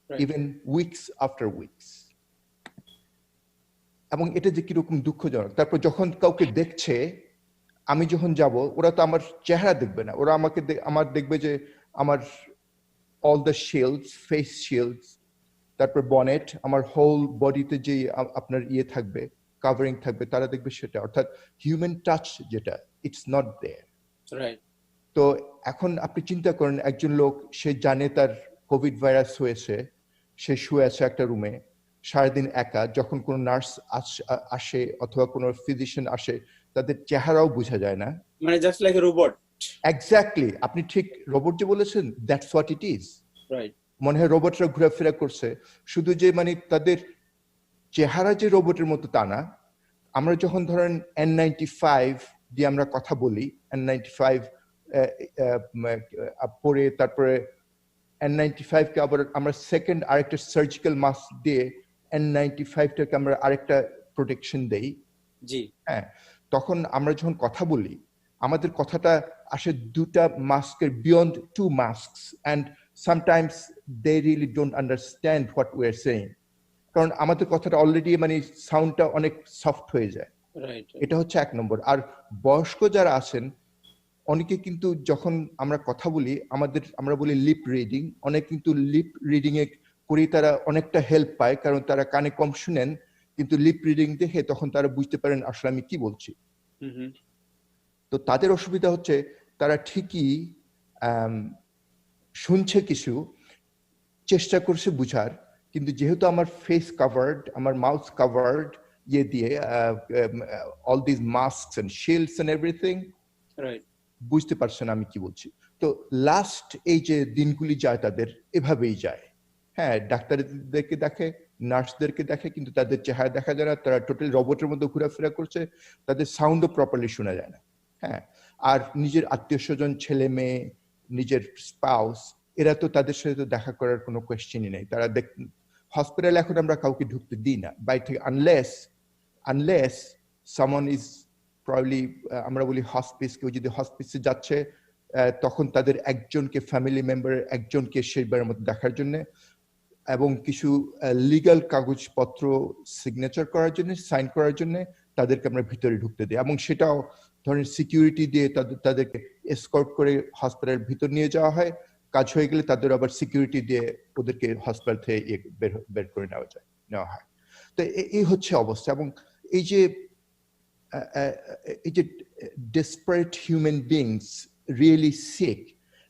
Right. Even weeks after weeks. এবং এটা যে কিরকম দুঃখজনক। তারপর যখন কাউকে দেখছে, আমি যখন যাব, ওরা তো আমার চেহারা দেখবে না, ওরা আমার দেখবে যে আমার all the shields, face shields, তারপর বনেট, আমার হোল বডিতে যে আপনার থাকবে, কাভারিং থাকবে, তারা দেখবে সেটা। অর্থাৎ হিউম্যান টাচ যেটা, ইটস নট দেয়ার। রাইট। তো এখন আপনি চিন্তা করেন, একজন লোক, সে জানে তার কোভিড ভাইরাস হয়েছে, সে শুয়ে আছে একটা রুমে সারাদিন একা। যখন কোনো নার্স আসে অথবা কোনো ফিজিশিয়ান আসে, তাদের চেহারাও বোঝা যায় না, মানে just like a robot. Exactly, আপনি ঠিক রোবট যে বলেছেন, that's what it is. Right. মনে হয় রোবটরা ঘোরাফেরা করছে, শুধু যে মানে তাদের চেহারা যে রোবটের মতো তা না। আমরা যখন ধরেন N95 দিয়ে আমরা কথা বলি, N95 পরে, তারপরে N95 কে আবার আমরা সেকেন্ড আরেকটা সার্জিক্যাল মাস্ক দিয়ে N95টাকে আমরা আরেকটা প্রোটেকশন দেই। জি। হ্যাঁ, তখন আমরা যখন কথা বলি, আমাদের কথাটা আসে দুটা মাস্কের beyond, 2 masks, and sometimes they really don't understand what we are saying, কারণ আমাদের কথাটা অলরেডি মানে সাউন্ডটা অনেক সফট হয়ে যায়। রাইট। এটা হচ্ছে 1 নম্বর। আর বয়স্ক যারা আছেন, অনেকে কিন্তু যখন আমরা কথা বলি, আমরা বলি লিপ রিডিং, অনেক কিন্তু লিপ রিডিং এ করি, তারা অনেকটা হেল্প পায়, কারণ তারা কানে কম শুনেন, কিন্তু লিপ রিডিং দেখে তখন তারা বুঝতে পারেন আসলে আমি কি বলছি। তো তাদের অসুবিধা হচ্ছে, তারা ঠিকই শুনছে কিছু, চেষ্টা করছে বুঝার, কিন্তু যেহেতু আমার ফেস কাভার্ড, আমার মাউথ কাভার্ড ইয়ে দিয়ে all this masks and shields and everything, right, বুঝতে পারছেন আমি কি বলছি। তো লাস্ট এই যে দিনগুলি যায় তাদের এভাবেই যায়। হ্যাঁ, ডাক্তারদেরকে দেখে, নার্সদেরকে দেখে, কিন্তু তাদের চেহারা দেখা যায় না, তারা টোটাল রোবটের মধ্যে ঘোরাফেরা করছে, তাদের সাউন্ডও প্রপারলি শোনা যায় না। হ্যাঁ, আর নিজের আত্মীয় স্বজন, ছেলে মেয়ে, নিজের স্পাউস, এরা তো তাদের সাথে তো দেখা করার কোনো কোয়েশ্চেনই নেই। তারা হসপিটালে এখন আমরা কাউকে ঢুকতে দিই না বাইরে থেকে, আনলেস সামন ইজ প্রবলি, আমরা বলি হসপিস, কেউ যদি হসপিসে যাচ্ছে তখন তাদের একজনকে, ফ্যামিলি মেম্বারের একজনকে সেইবারের মতো দেখার জন্য এবং কিছু লিগ্যাল কাগজপত্র সিগনেচার করার জন্য, সাইন করার জন্য তাদেরকে আমরা ভিতরে ঢুকতে দিই। এবং সেটাও ধরেন সিকিউরিটি দিয়ে তাদেরকে এসকর্ট করে হসপিটালের ভিতর নিয়ে যাওয়া হয়। কাজ হয়ে গেলে তাদের আবার সিকিউরিটি দিয়ে ওদেরকে হসপিটাল থেকে বের করে নেওয়া হয়। তো এই হচ্ছে অবস্থা। এবং এই যে desperate human beings really sick,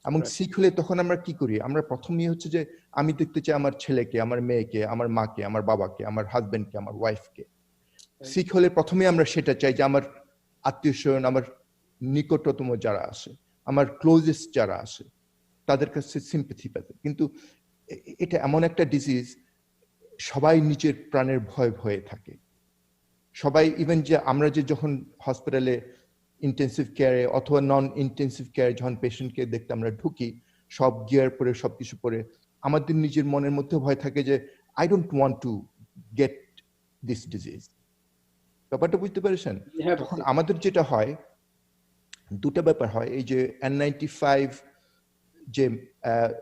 এবং সিক হলে তখন আমরা কি করি? আমরা প্রথমেই হচ্ছে যে আমি দেখতে চাই আমার ছেলেকে, আমার মেয়েকে, আমার মাকে, আমার বাবাকে, আমার হাজবেন্ডকে, আমার ওয়াইফকে। সিক হলে প্রথমে আমরা সেটা চাই যে আমার আত্মীয় স্বজন, আমার নিকটতম যারা আসে, আমার ক্লোজেস্ট যারা আসে, তাদের কাছে সিম্প্যাথি পেতে। কিন্তু এটা এমন একটা ডিজিজ, সবাই নিজের প্রাণের ভয়ে থাকে। সবাই, ইভেন যে আমরা যে যখন হসপিটালে ইন্টেন্সিভ কেয়ারে অথবা নন ইন্টেন্সিভ কেয়ারে যখন পেশেন্টকে দেখতে আমরা ঢুকি, সব গিয়ার পরে, সবকিছু পরে, আমাদের নিজের মনের মধ্যে ভয় থাকে যে I don't want to get this disease. ব্যাপারটা বুঝতে পেরেছেন? তখন আমাদের যেটা হয়, দুটা ব্যাপার হয়। এই যে N95 যে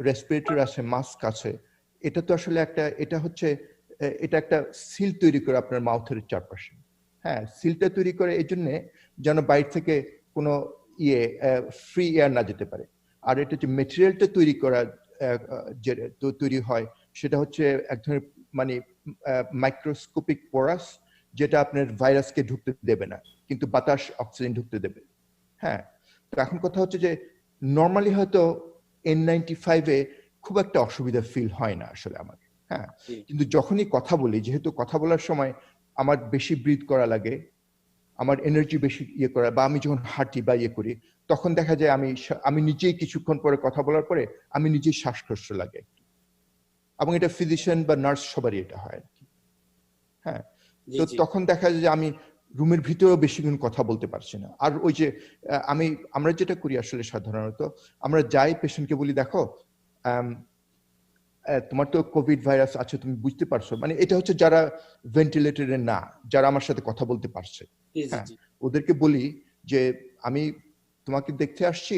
রেসপিরেটর আছে, মাস্ক আছে, এটা তো আসলে এটা একটা সিল তৈরি করে আপনার মাউথের চারপাশে। হ্যাঁ, সিলটা তৈরি করে এই জন্য যেন বাইরে থেকে কোনো ফ্রি এয়ার না যেতে পারে। আর এটা যে মেটেরিয়ালটা তৈরি হয় সেটা হচ্ছে এক ধরনের মানে মাইক্রোস্কোপিক পোরাস, যেটা আপনার ভাইরাসকে ঢুকতে দেবে না, কিন্তু বাতাস, অক্সিজেন ঢুকতে দেবে। হ্যাঁ, তো এখন কথা হচ্ছে যে নর্মালি হয়তো N95-এ খুব একটা অসুবিধা ফিল হয় না আসলে আমার। হ্যাঁ, কিন্তু যখনই কথা বলি, যেহেতু কথা বলার সময় আমার বেশি ব্রিথ করা লাগে, আমার এনার্জি বেশি করা, বা আমি যখন হাঁটি বা করি, তখন দেখা যায় আমি নিজেই কিছুক্ষণ পরে কথা বলার পরে আমি নিজেই শ্বাসকষ্ট লাগে একটু। এবং এটা ফিজিশিয়ান বা নার্স সবারই এটা হয় আর কি। হ্যাঁ, তো তখন দেখা যায় যে আমি রুমের ভিতরেও বেশিক্ষণ কথা বলতে পারছি না। আর ওই যে আমরা যেটা করি আসলে সাধারণত, আমরা যাই পেশেন্টকে বলি, দেখো তোমার তো কোভিড ভাইরাস আছে, তুমি বুঝতে পারছো, মানে এটা হচ্ছে যারা ভেন্টিলেটরে না, যারা আমার সাথে কথা বলতে পারছে। হ্যাঁ, ওদেরকে বলি যে আমি তোমাকে দেখতে আসছি,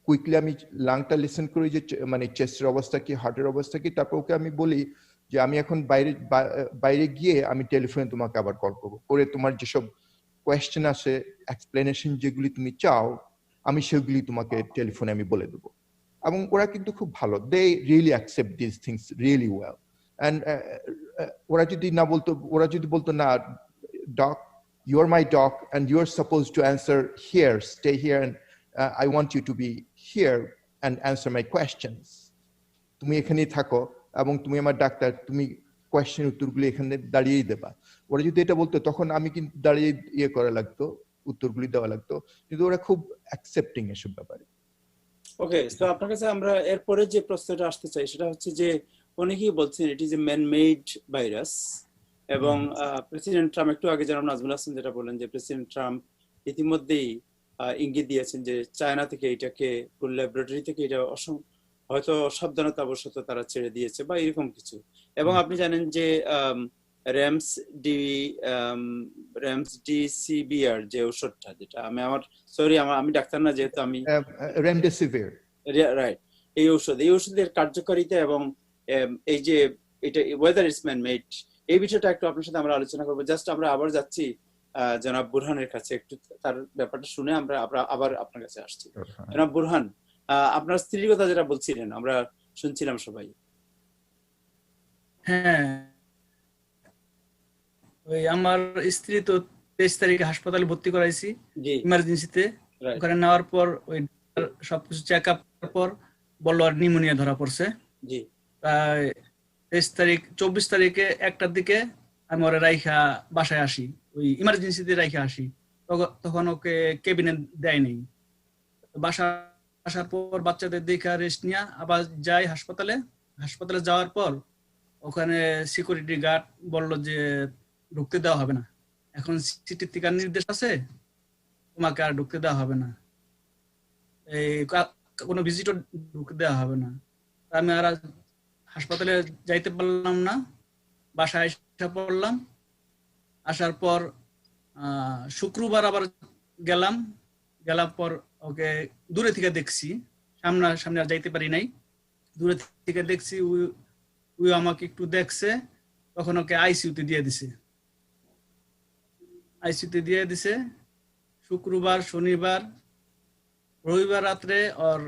কুইকলি আমি লাংটা লিসেন করি যে মানে চেস্টের অবস্থা কি, হার্টের অবস্থা কি, তারপর ওকে আমি বলি যে আমি এখন বাইরে গিয়ে আমি টেলিফোনে তোমাকে আবার কল করবো, করে তোমার যেসব কোয়েশ্চেন আসে, এক্সপ্লেনেশন যেগুলি তুমি চাও, আমি সেগুলি তোমাকে টেলিফোনে আমি বলে দেবো। এবং ওরা কিন্তু খুব ভালো, they really accept this things really well. And ওরা যদি বলতো না, doc, you are my doc and you are supposed to answer here, stay here, and I want you to be here and answer my questions. তুমি এখানেই থাকো এবং তুমি আমার ডাক্তার, তুমি কোয়েশ্চেন উত্তরগুলি এখানে দাঁড়িয়েই দেবা। ওরা যদি এটা বলতো, তখন আমি কিন্তু দাঁড়িয়ে করা লাগতো, উত্তরগুলি দেওয়া লাগতো। কিন্তু ওরা খুব অ্যাকসেপ্টিং এসব ব্যাপারে। ওকে, তো আপনার কাছে আমরা এরপরে যে প্রশ্নটা আসতে চাই সেটা হচ্ছে যে অনেকেই বলছেন it is a man made virus, এবং প্রেসিডেন্ট ট্রাম্প, একটু আগে যেন নাজমুল হাসান যেটা বললেন যে প্রেসিডেন্ট ট্রাম্প ইতিমধ্যেই ইঙ্গিত দিয়েছেন যে চায়না থেকে এটাকে, কোন ল্যাবরেটরি থেকে এটা হয়তো সাবধানতাবশত তারা ছেড়ে দিয়েছে বা এরকম কিছু। এবং আপনি জানেন যে রেমডেসিভির যে ওষুধটা, যেটা আমি ডাক্তার না, যেহেতু আমি রেমডেসিভির, রাইট, এই ওষুধের কার্যকারিতা এবং এই যে এটা ওয়েদার ইটস ম্যান মেড, এই বিষয়টা একটু আপনার সাথে আমরা আলোচনা করবো। জাস্ট আমরা আবার যাচ্ছি জনাব বুরহানের কাছে, একটু তার ব্যাপারটা শুনে আমরা আবার আপনার কাছে আসছি। জনাব বুরহান, আপনার স্ত্রীর কথা যেটা বলছিলেন আমরা শুনছিলাম সবাই। হ্যাঁ, ওই আমার স্ত্রী তো 23 তারিখে হাসপাতালে ভর্তি করাইছি ইমার্জেন্সিতে। ওখানে নেওয়ার পর ওই সবকিছু চেক আপ করার পর বললো আর নিউমোনিয়া ধরা পড়ছে। প্রায় 24 তারিখে 1টার দিকে আমি ওরে রাইখা বাসায় আসি, ওই ইমার্জেন্সিতে রাইখা আসি। তখন ওকে কেবিনে দেয় নেই। বাসা আসার পর বাচ্চাদের দেখা রেস্ট নিয়ে আবার যাই হাসপাতালে। হাসপাতালে যাওয়ার পর ওখানে সিকিউরিটি গার্ড বললো যে ঢুকতে দেওয়া হবে না, এখন সিটি থেকে নির্দেশ আছে, তোমাকে আর ঢুকতে দেওয়া হবে না, এই কোনো ভিজিটর ঢুকতে দেওয়া হবে না। আমি আর হাসপাতালে যাইতে পারলাম না, বাসায় এসে পড়লাম। আসার পর শুক্রবার আবার গেলাম পর ওকে দূরে থেকে দেখছি, সামনে আর যাইতে পারি নাই, দূরে থেকে দেখছি। ওই আমাকে একটু দেখছে, তখন ওকে আইসিইউতে দিয়ে দিছে। শুক্রবার, শনিবার, রবিবার রাত্রে ওর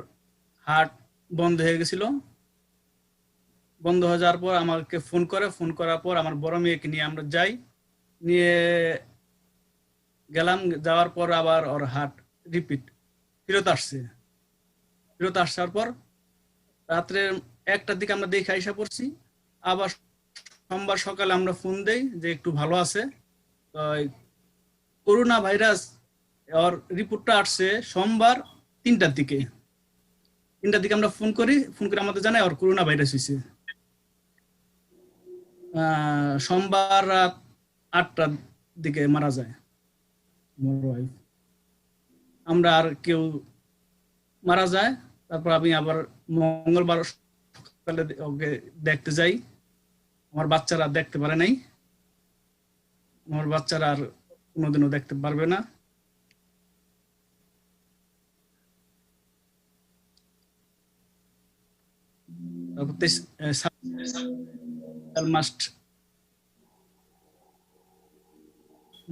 হার্ট বন্ধ হয়ে গেছিল। বন্ধ হয়ে যাওয়ার পর আমাকে ফোন করার পর আমার বড় মেয়েকে নিয়ে আমরা গেলাম। যাওয়ার পর আবার ওর হার্ট ফেরত আসার পর রাত্রে 1টার দিকে আমরা দেখে আইসা পড়ছি। আবার সোমবার সকালে আমরা ফোন দেই যে একটু ভালো আছে। তো করোনা ভাইরাস ওর রিপোর্টটা আসছে সোমবার 3টার দিকে আমরা ফোন করে আমাদের জানায় ওর করোনা ভাইরাস হয়েছে। সোমবার রাত 8টার দিকে মারা যায় আমার ওয়াইফ। আমরা আর কেউ মারা যায়। তারপর আমি আবার মঙ্গলবার সকালে ওকে দেখতে যাই। আমার বাচ্চারা দেখতে পারে নাই, আমার বাচ্চারা আর কোনোদিনও দেখতে পারবে না।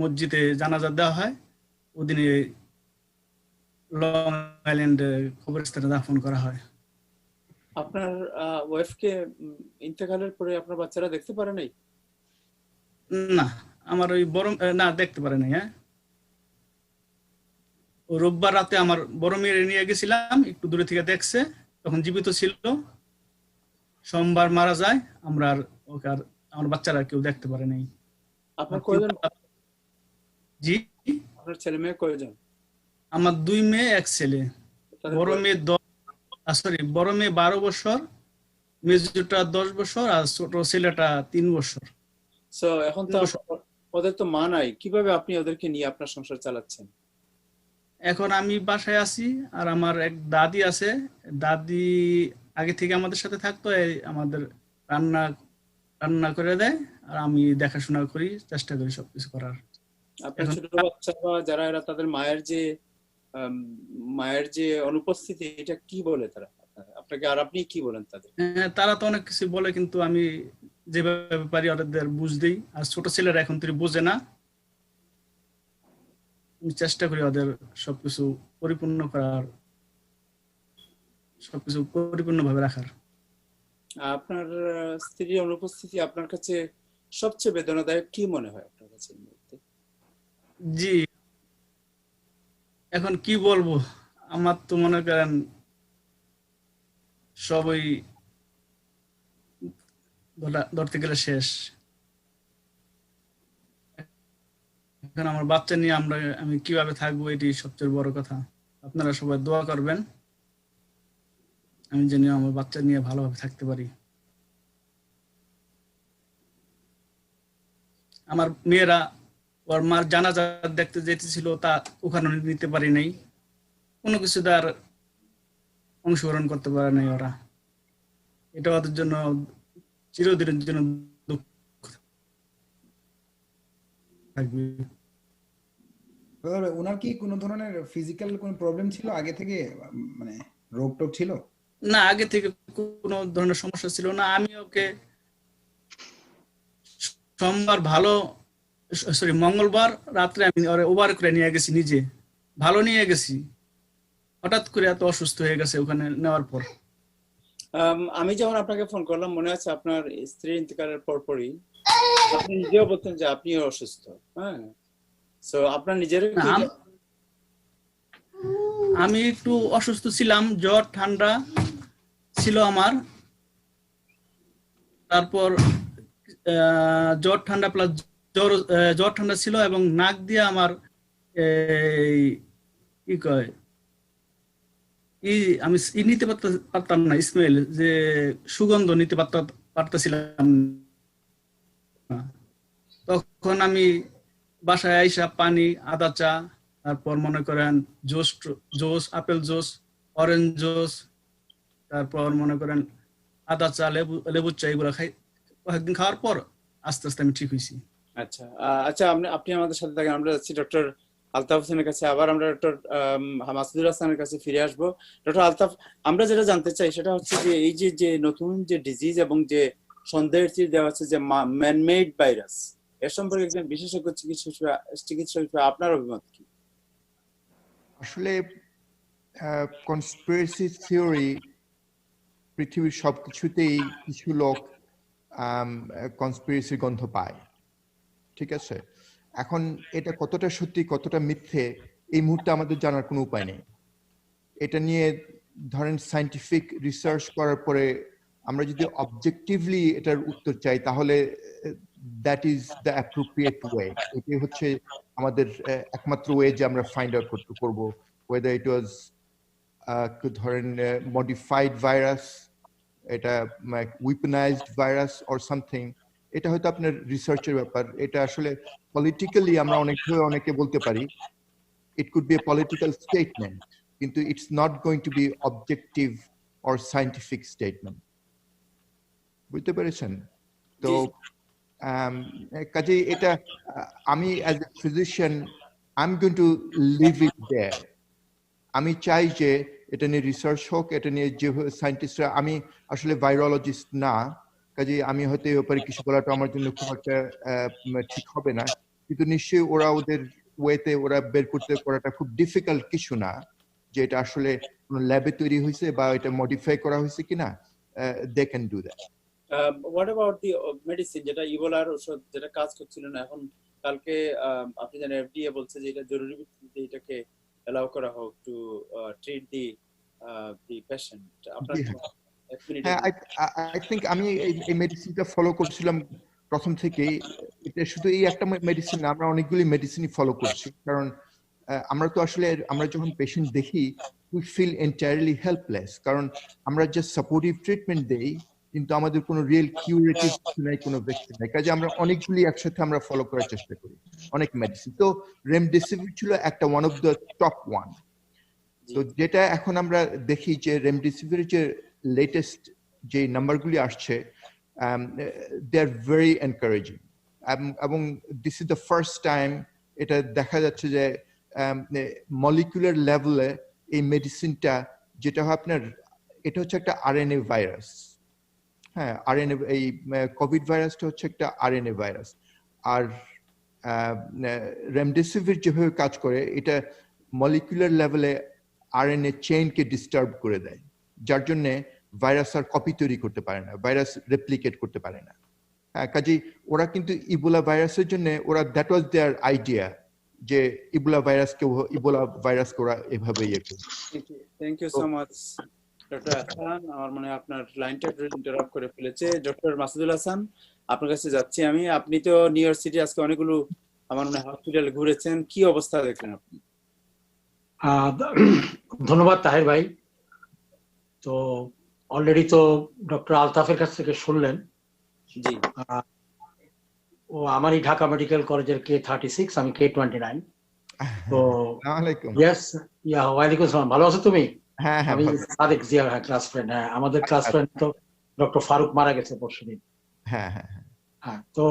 মসজিদে জানাজা দেওয়া হয়, ওদিনে লং আইল্যান্ড কবরস্থানে দাফন করা হয়। আপনার ওয়াইফকে ইন্তেকালের পরে আপনার বাচ্চারা দেখতে পারে নাই? না, আমার ওই বড় না দেখতে পারে নাই। হ্যাঁ, রোববার রাতে আমার বড় মেয়ে নিয়ে গেছিলাম, একটু দূরে থেকে দেখছে, তখন জীবিত ছিল। সোমবার মারা যায়, আমরা আর ওকে আর আমার বাচ্চারা কেউ দেখতে পারে নাই। আপনার কয়জন? জি, আপনার ছেলে মেয়ে কয়জন? আমার 2 মেয়ে 1 ছেলে। বড় মেয়ে 12 বছর, মেজোটা 10 বছর, আর ছোট ছেলেটা 3 বছর। সো এখন তো ওদের তো মা নাই, কিভাবে আপনি ওদেরকে নিয়ে আপনার সংসার চালাচ্ছেন? এখন আমি বাসায় আছি, আর আমার এক দাদি আছে। দাদি আগে থেকে আমাদের সাথে থাকতো, আমাদের রান্না করে দেয়, আর আমি দেখাশোনা করি, চেষ্টা করি সবকিছু করার। আপনার ছোট বাচ্চা বা যারা এরা, তাদের মায়ের যে অনুপস্থিতি, এটা কি বলে তারা আপনাকে, আর আপনি কি বলেন তাদের? তারা তো অনেক কিছু বলে, কিন্তু আমি যেভাবে পারি ওদের বুঝ দিই। আর ছোট ছেলেরা এখন তুই বোঝে না, আমি চেষ্টা করি ওদের সবকিছু পরিপূর্ণভাবে রাখার। আপনার স্ত্রীর অনুপস্থিতি আপনার কাছে সবচেয়ে বেদনাদায়ক কি মনে হয় আপনার কাছে? জি, এখন কি বলবো, আমার তো মনে করেন সবই ধরতে গেলে শেষ। এখন আমার বাচ্চা নিয়ে আমি কিভাবে থাকবো, এটি সবচেয়ে বড় কথা। আপনারা সবাই দোয়া করবেন আমি যেন আমার বাচ্চা নিয়ে ভালোভাবে থাকতে পারি। আমার মেয়েরা ওর মার জানাজা দেখতে যেতেছিল, তা ওখানে নিতে পারি নাই, কোনো কিছু তার অংশগ্রহণ করতে পারে নাই ওরা। এটা ওদের জন্য চিরদিনের জন্য দুঃখ থাকবে। ওনার কি কোনো ধরনের ফিজিক্যাল কোনো প্রবলেম ছিল আগে থেকে, মানে রোগ টোগ ছিল? না, আগে থেকে কোনো ধরনের সমস্যা ছিল না। আমি ওকে মঙ্গলবার রাত্রে আমি ওভার করে নিয়ে গেছি, নিজে ভালো নিয়ে গেছি, হঠাৎ করে এত অসুস্থ হয়ে গেছে ওখানে নেওয়ার পর। আমি যখন আপনাকে ফোন করলাম, মনে আছে আপনার স্ত্রীর ইন্তেকালের পরপরই আপনি নিজেও বলতেন যে আপনিও অসুস্থ। হ্যাঁ, সো আপনার নিজের আমি একটু অসুস্থ ছিলাম, জ্বর ঠান্ডা ছিল আমার। তারপর জ্বর ঠান্ডা প্লাস জ্বর ঠান্ডা ছিল এবং নাক দিয়ে আমার এই কি কয় আমি নিতে পারতাম না, স্মেল যে সুগন্ধ নিতে পারতেছিলাম না। তখন আমি বাসায় আইসা পানি, আদা চা, তারপর মনে করেন juice, apple juice, orange juice, তারপর মনে করেন আদা চা, লেবুর চা, এগুলো কয়েকদিন খাওয়ার পর আস্তে আস্তে আমি ঠিক হয়েছি। আচ্ছা আচ্ছা, আপনি আমাদের সাথে থাকেন। আমরা যাচ্ছি ডক্টর আলতাফ হোসেনের কাছে। আবার আমরা ডক্টর মাসুদুল হাসানের কাছে ফিরে আসবো। ডক্টর আলতাফ, আমরা যেটা জানতে চাই সেটা হচ্ছে যে এই যে নতুন যে ডিজিজ এবং যে সন্দেহের চির দেওয়া হচ্ছে যে ম্যানমেড ভাইরাস, এর সম্পর্কে একজন বিশেষজ্ঞ চিকিৎসক হিসেবে আপনার অভিমত কি? আসলে কনস্পিরেসি থিওরি পৃথিবীর সবকিছুতেই কিছু লোক কনস্পিরেসির গন্ধ পায়, ঠিক আছে? এখন এটা কতটা সত্যি কতটা মিথ্যে এই মুহূর্তে আমাদের জানার কোনো উপায় নেই। এটা নিয়ে ধরেন সায়েন্টিফিক রিসার্চ করার পরে আমরা যদি অবজেক্টিভলি এটার উত্তর চাই তাহলে that is the appropriate way. এটাই হচ্ছে আমাদের একমাত্র ওয়ে যে আমরা ফাইন্ড আউট করবো ওয়েদার ইট ওয়াজ ধরেন মডিফাইড ভাইরাস, এটা উইপনাইজড ভাইরাস অর সামথিং। এটা হয়তো আপনার রিসার্চের ব্যাপার। এটা আসলে পলিটিক্যালি আমরা অনেকে বলতে পারি it could be a political statement, কিন্তু it's not going to be objective or scientific statement. বুঝতে পেরেছেন তো? কাজেই এটা আমি as a physician I am going to leave it there. আমি চাই যে এটা নিয়ে রিসার্চ হোক, এটা নিয়ে যে সায়েন্টিস্টরা, আমি আসলে ভাইরোলজিস্ট না, কাজে আমি হয়তো এই ব্যাপারে কিছু বলাটা আমার জন্য খুব একটা ঠিক হবে না, কিন্তু নিশ্চয়ই ওরা ওদের ওয়েতে ওরা বের করতে করাটা খুব ডিফিকাল্ট কিছু না যে এটা আসলে কোনো ল্যাবে তৈরি হয়েছে বা এটা মডিফাই করা হয়েছে কিনা। They can do that. What about the medicine, যেটা ইবোলার ওষুধ যেটা কাজ করছিল না, এখন কালকে আপনি জানেন এফডিএ বলছে যে এটা জরুরি ভিত্তিতে এটাকে অ্যালাউ করা হোক টু ট্রিট দি পেশেন্ট। আপনার হ্যাঁ, আই থিংক আমি এই মেডিসিনটা ফলো করছিলাম প্রথম থেকেই। এটা শুধু এই একটা মেডিসিন না, আমরা অনেকগুলি মেডিসিনই ফলো করছি, কারণ আমরা তো আসলে আমরা যখন পেশেন্ট দেখি উই ফিল এন্টায়ারলি হেল্পলেস, কারণ আমরা জাস্ট সাপোর্টিভ ট্রিটমেন্ট দেই কিন্তু আমাদের কোনো রিয়েল কিউরেটিভ নাই, কোনো ভ্যাকসিন নাই। কাজে আমরা অনেকগুলি একসাথে আমরা ফলো করার চেষ্টা করি, অনেক মেডিসিন। তো রেমডেসিভির ছিল একটা one of the top one. তো যেটা এখন আমরা দেখি যে রেমডেসিভির যে লেটেস্ট যে নাম্বারগুলি আসছে, দে আর ভেরি এনকারেজিং, এবং this is the first time এটা দেখা যাচ্ছে যে মলিকুলার লেভেলে এই মেডিসিনটা, যেটা আপনার এটা হচ্ছে একটা আরএনএ ভাইরাস। হ্যাঁ, আরএনএ, এই কোভিড ভাইরাসটা হচ্ছে একটা আরএনএ ভাইরাস। আর রেমডেসিভির যেভাবে কাজ করে, এটা মলিকুলার লেভেলে আরএনএ চেইনকে ডিস্টার্ব করে দেয়, যার জন্য ভাইরাস আর কপি তৈরি করতে পারে না, ভাইরাস রেপ্লিকেট করতে পারে না। কাজেই ওরা কিন্তু ইবোলা ভাইরাসের জন্য ওরা দ্যাট ওয়াজ দেয়ার আইডিয়া যে ইবোলা ভাইরাসকে ওরা এভাবে ইয়ে করে। Thank you so much doctor Hasan. আমার মনে হয় আপনার লাইনটা ইন্টারাপ্ট করে ফেলেছে। ডক্টর মাসুদুল হাসান, আপনার কাছে যাচ্ছি আমি। আপনি তো নিউ ইয়র্ক সিটি আজকে অনেকগুলো আমার মনে হয় হসপিটালে ঘুরেছেন, কি অবস্থা দেখলেন আপনি? ধন্যবাদ তাহের ভাই। তো অলরেডি তো ডক্টর আলতাফের কাছ থেকে শুনলেন। জি। ও আমারই ঢাকা মেডিকেল কলেজের K36, আমি K29। তো ওয়ালাইকুম আসসালাম, ভালো আছো তুমি? হ্যাঁ, আমি সাদেক জিয়া, ক্লাস ফ্রেন্ড। হ্যাঁ, আমাদের ক্লাস ফ্রেন্ড তো ডক্টর ফারুক মারা গেছে পরশুদিন। হ্যাঁ হ্যাঁ হ্যাঁ, তো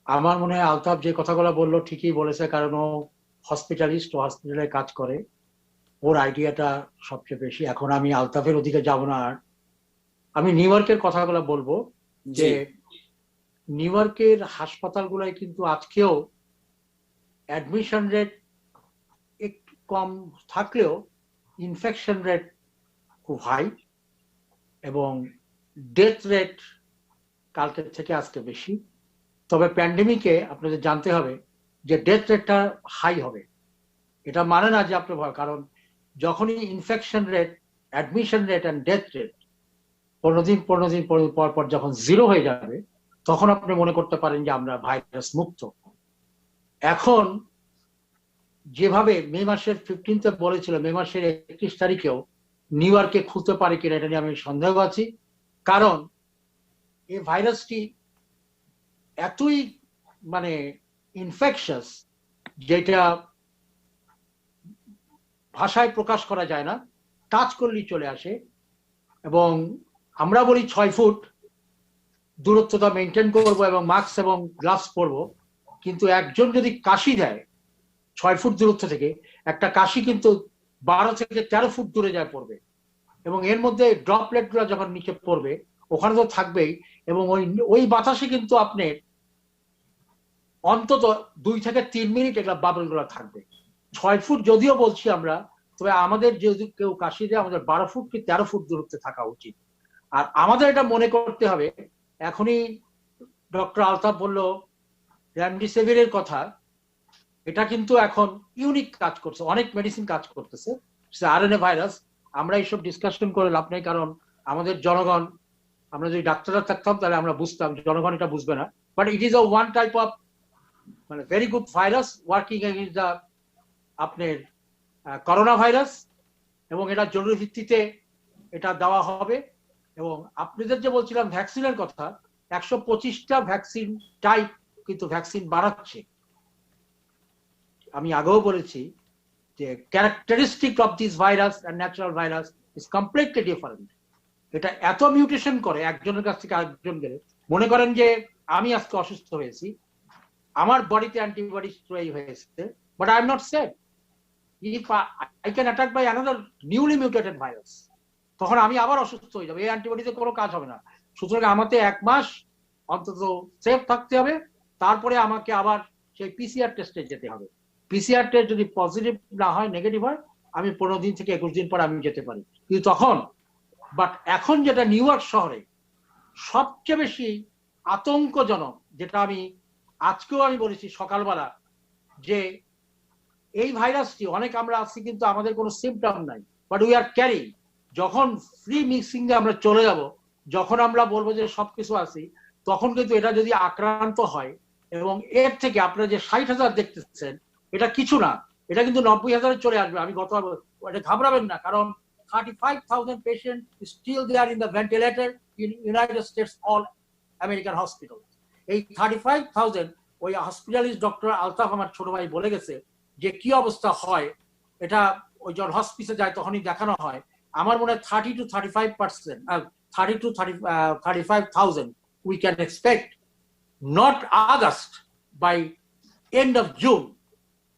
আমার মনে হয় আলতাফ যে কথাগুলো বললো ঠিকই বলেছে, কারণ ও হসপিটালিস্ট, ও হসপিটালে কাজ করে, ওর আইডিয়াটা সবচেয়ে বেশি। এখন আমি আলতাফের ওদিকে যাব না, আর আমি নিউ ইয়র্কের কথাগুলো বলবো যে নিউ ইয়র্কের হাসপাতালগুলোয় কিন্তু আজকেও অ্যাডমিশন রেট একটু কম থাকলেও ইনফেকশন রেট খুব হাই, এবং ডেথ রেট কালকের থেকে আজকে বেশি। তবে প্যান্ডেমিকে আপনাদের জানতে হবে যে ডেথ রেটটা হাই হবে, এটা মানে না যে আপনার ভয়, কারণ যখনই infection rate, admission rate and death rate 15 দিন পর পর যখন 0 হয়ে যাবে তখন আপনি মনে করতে পারেন যে আমরা ভাইরাস মুক্ত। এখন যেভাবে মে মাসের 15 বলেছিল, মে মাসের 31 তারিখেও নিউ ইয়র্কে খুলতে পারে কিনা এটা নিয়ে আমি সন্দেহ আছি, কারণ এই ভাইরাসটি এতই মানে ইনফেকশাস যেটা ভাষায় প্রকাশ করা যায় না, টাচ করলেই চলে আসে। এবং আমরা বলি 6 ফুট দূরত্বটা মেনটেন করবো এবং মাস্ক এবং গ্লাভস পরবো, কিন্তু একজন যদি কাশি দেয় 6 ফুট দূরত্ব থেকে, একটা কাশি কিন্তু 12 থেকে 13 ফুট দূরে যায় পড়বে, এবং এর মধ্যে ড্রপলেট গুলো যখন নিচে পড়বে ওখানে তো থাকবেই, এবং ওই বাতাসে কিন্তু আপনার অন্তত 2 থেকে 3 মিনিট এগুলা বাবল গুলো থাকবে। 6 ফুট যদিও বলছি আমরা, তবে আমাদের যদি কেউ কাশি দেয় আমাদের 12 ফুট কি 13 ফুট দূরত্বে থাকা উচিত। আর আমাদের এটা মনে করতে হবে, এখনই ডক্টর আলতাফ বলল রেমডেসিভিরের কথা, এটা কিন্তু এখন ইউনিক কাজ করছে, অনেক মেডিসিন কাজ করতেছে, আরএনএ ভাইরাস। আমরা এইসব ডিসকাশন করে লাভ নেই, কারণ আমাদের জনগণ, আমরা যদি ডাক্তাররা থাকতাম তাহলে আমরা বুঝতাম, জনগণ এটা বুঝবে না। But it is a one type of মানে very good virus working against the আপনার করোনা ভাইরাস, এবং এটা জরুরি ভিত্তিতে এটা দেওয়া হবে। এবং আপনাদের যে বলছিলাম ভ্যাকসিনের কথা, 125টা ভ্যাকসিন টাইপ কিন্তু ভ্যাকসিন বাড়াচ্ছে। আমি আগেও বলেছি যে characteristic of this virus and natural virus is completely different. এটা এত মিউটেশন করে একজনের কাছ থেকে আরেকজন গেলে, মনে করেন যে আমি আজকে অসুস্থ হয়েছি, আমার বডিতে অ্যান্টিবডি তৈরি হয়েছে, but I am not sad if I can attack by another newly mutated virus, তখন আমি আবার অসুস্থ হয়ে যাবো, এই অ্যান্টিবডিতে কোনো কাজ হবে না। সুতরাং আমাকে 1 মাস অন্তত সেফ থাকতে হবে, তারপরে আমাকে আবার সেই পিসিআর টেস্টে যেতে হবে। পিসিআর টেস্ট যদি পজিটিভ না হয়, নেগেটিভ হয়, আমি 15 দিন থেকে 21 দিন পর আমি যেতে পারি। কিন্তু তখন বাট এখন যেটা নিউ ইয়র্ক শহরে সবচেয়ে বেশি আতঙ্কজনক, যেটা আমি আজকেও আমি বলেছি সকালবেলা, যে এই ভাইরাসটি অনেক আমরা আছি কিন্তু আমাদের কোনো সিমটম নাই, বাট উই আর ক্যারি। যখন ফ্রি মিক্সিং এ আমরা চলে যাব, যখন আমরা বলবো যে সবকিছু আছি, তখন কিন্তু এটা যদি আক্রান্ত হয়, এবং এর থেকে আপনারা যে 60,000 দেখতেছেন এটা কিছু না, এটা কিন্তু 90,000-এ চলে আসবে। আমি এটা ঘাবড়াবেন না, কারণ 35,000 patient still there in the ventilator in United States all American hospital. এই 35,000 ওই হসপিটালিস্ট ডক্টর আলতাফ আমার ছোট ভাই বলে গেছে যে কি অবস্থা হয়, এটা ওই যখন হসপিটালে যায় তখনই দেখানো হয়। আমার মনে হয় 30 to 35%, 30 to 35,000 we can expect, not August, by end of June.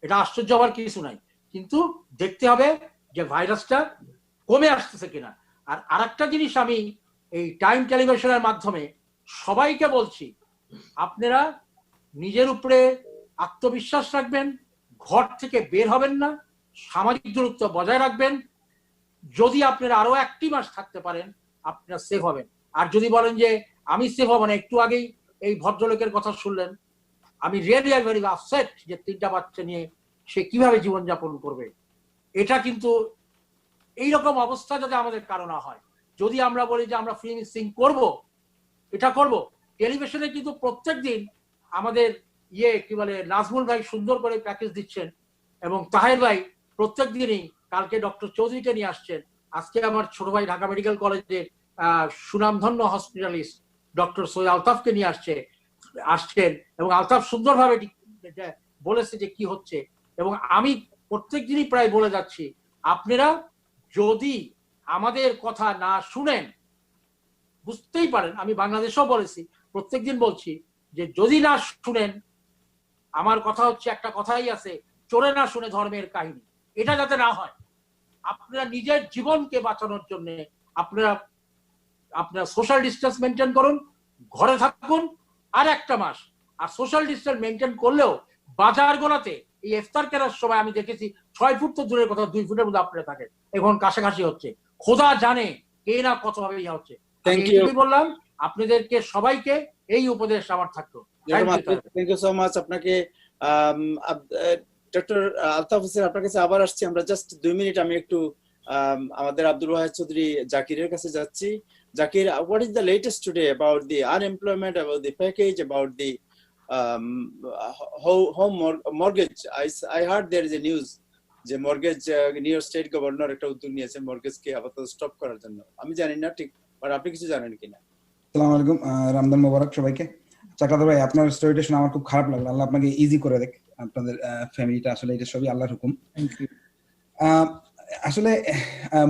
এটা আশ্চর্য হওয়ার কিছু নাই, কিন্তু দেখতে হবে যে ভাইরাসটা কমে আসতেছে কিনা। আর আরেকটা জিনিস আমি এই টাইম টেলিভিশনের মাধ্যমে সবাইকে বলছি, আপনারা নিজের উপরে আত্মবিশ্বাস রাখবেন, ঘর থেকে বের হবেন না, সামাজিক দূরত্ব বজায় রাখবেন। যদি আপনারা আরো 1টি মাস থাকতে পারেন আপনারা সেফ হবেন। আর যদি বলেন যে আমি সেফ হব না, একটু আগেই এই ভদ্রলোকের কথা শুনলেন, আমি রিয়েলি ভেরি আপসেট যে 3টা বাচ্চা নিয়ে সে কিভাবে জীবনযাপন করবে। এটা কিন্তু এইরকম অবস্থা যদি আমাদের কারণ হয়, যদি আমরা বলি যে আমরা ফ্রি মিক্সিং করব, এটা করব, টেলিভিশনে কিন্তু প্রত্যেক দিন আমাদের কি বলে নাজমুল ভাই সুন্দর করে প্যাকেজ দিচ্ছেন, এবং তাহের ভাই প্রত্যেক দিনই, কালকে ডক্টর চৌধুরীকে নিয়ে আসছেন, আজকে আমার ছোট ভাই ঢাকা মেডিকেল কলেজের সুনামধন্য হসপিটালিস্ট ডক্টর সৈয়দ আলতাফকে নিয়ে আসছেন, এবং আলতাফ সুন্দরভাবে বলেছে যে কি হচ্ছে। এবং আমি প্রত্যেক দিনই প্রায় বলে যাচ্ছি, আপনারা যদি আমাদের কথা না শুনেন, বুঝতেই পারেন, আমি বাংলাদেশেও বলেছি, প্রত্যেকদিন বলছি যে যদি না শুনেন, আমার কথা হচ্ছে একটা কথাই আছে, চোরে না শুনে ধর্মের কাহিনী, এটা যাতে না হয়। আপনারা নিজের জীবনকে বাঁচানোর জন্য আপনারা সোশ্যাল ডিস্টেন্স মেনটেন করুন, ঘরে থাকুন আর 1টা মাস। আর সোশ্যাল ডিস্টেন্স মেনটেন করলেও বাজার গোলাতে এই ইফতার কেনার সময় আমি দেখেছি 6 ফুট তো দূরের কথা, 2 ফুটের মধ্যে আপনারা থাকেন, এখন কাছাকাছি হচ্ছে, খোদা জানে কে না কত ভাবে ইয়া হচ্ছে। আমি বললাম আপনাদেরকে সবাইকে এই উপদেশ আমার থাকতো। থ্যাংক ইউ সো মাচ আপনাকে। ডক্টর আলতাফ হোসেন, আপনার কাছে আবার আসছি আমরা, জাস্ট 2 মিনিট আমি একটু আমাদের আব্দুল ওয়াহিদ চৌধুরী জাকিরের কাছে যাচ্ছি। Zakir, what is the latest today about the unemployment, about the package, about the home mortgage? I heard there is a news যে mortgage new York state governor একটা উদ্যোগ নিয়েছে মর্গেজকে আপাতত স্টপ করার জন্য। আমি জানি না ঠিক, বাট আপনি কিছু জানেন কিনা? আসসালামু আলাইকুম, রমজান মোবারক সবাইকে। চাকাদা ভাই, আপনার স্টোরিটা শুনে আমার খুব খারাপ লাগলো। আল্লাহ আপনাকে ইজি করে দেখ, আপনাদের ফ্যামিলিটা, আসলে এটা সবই আল্লাহর হুকুম। Thank you. আসলে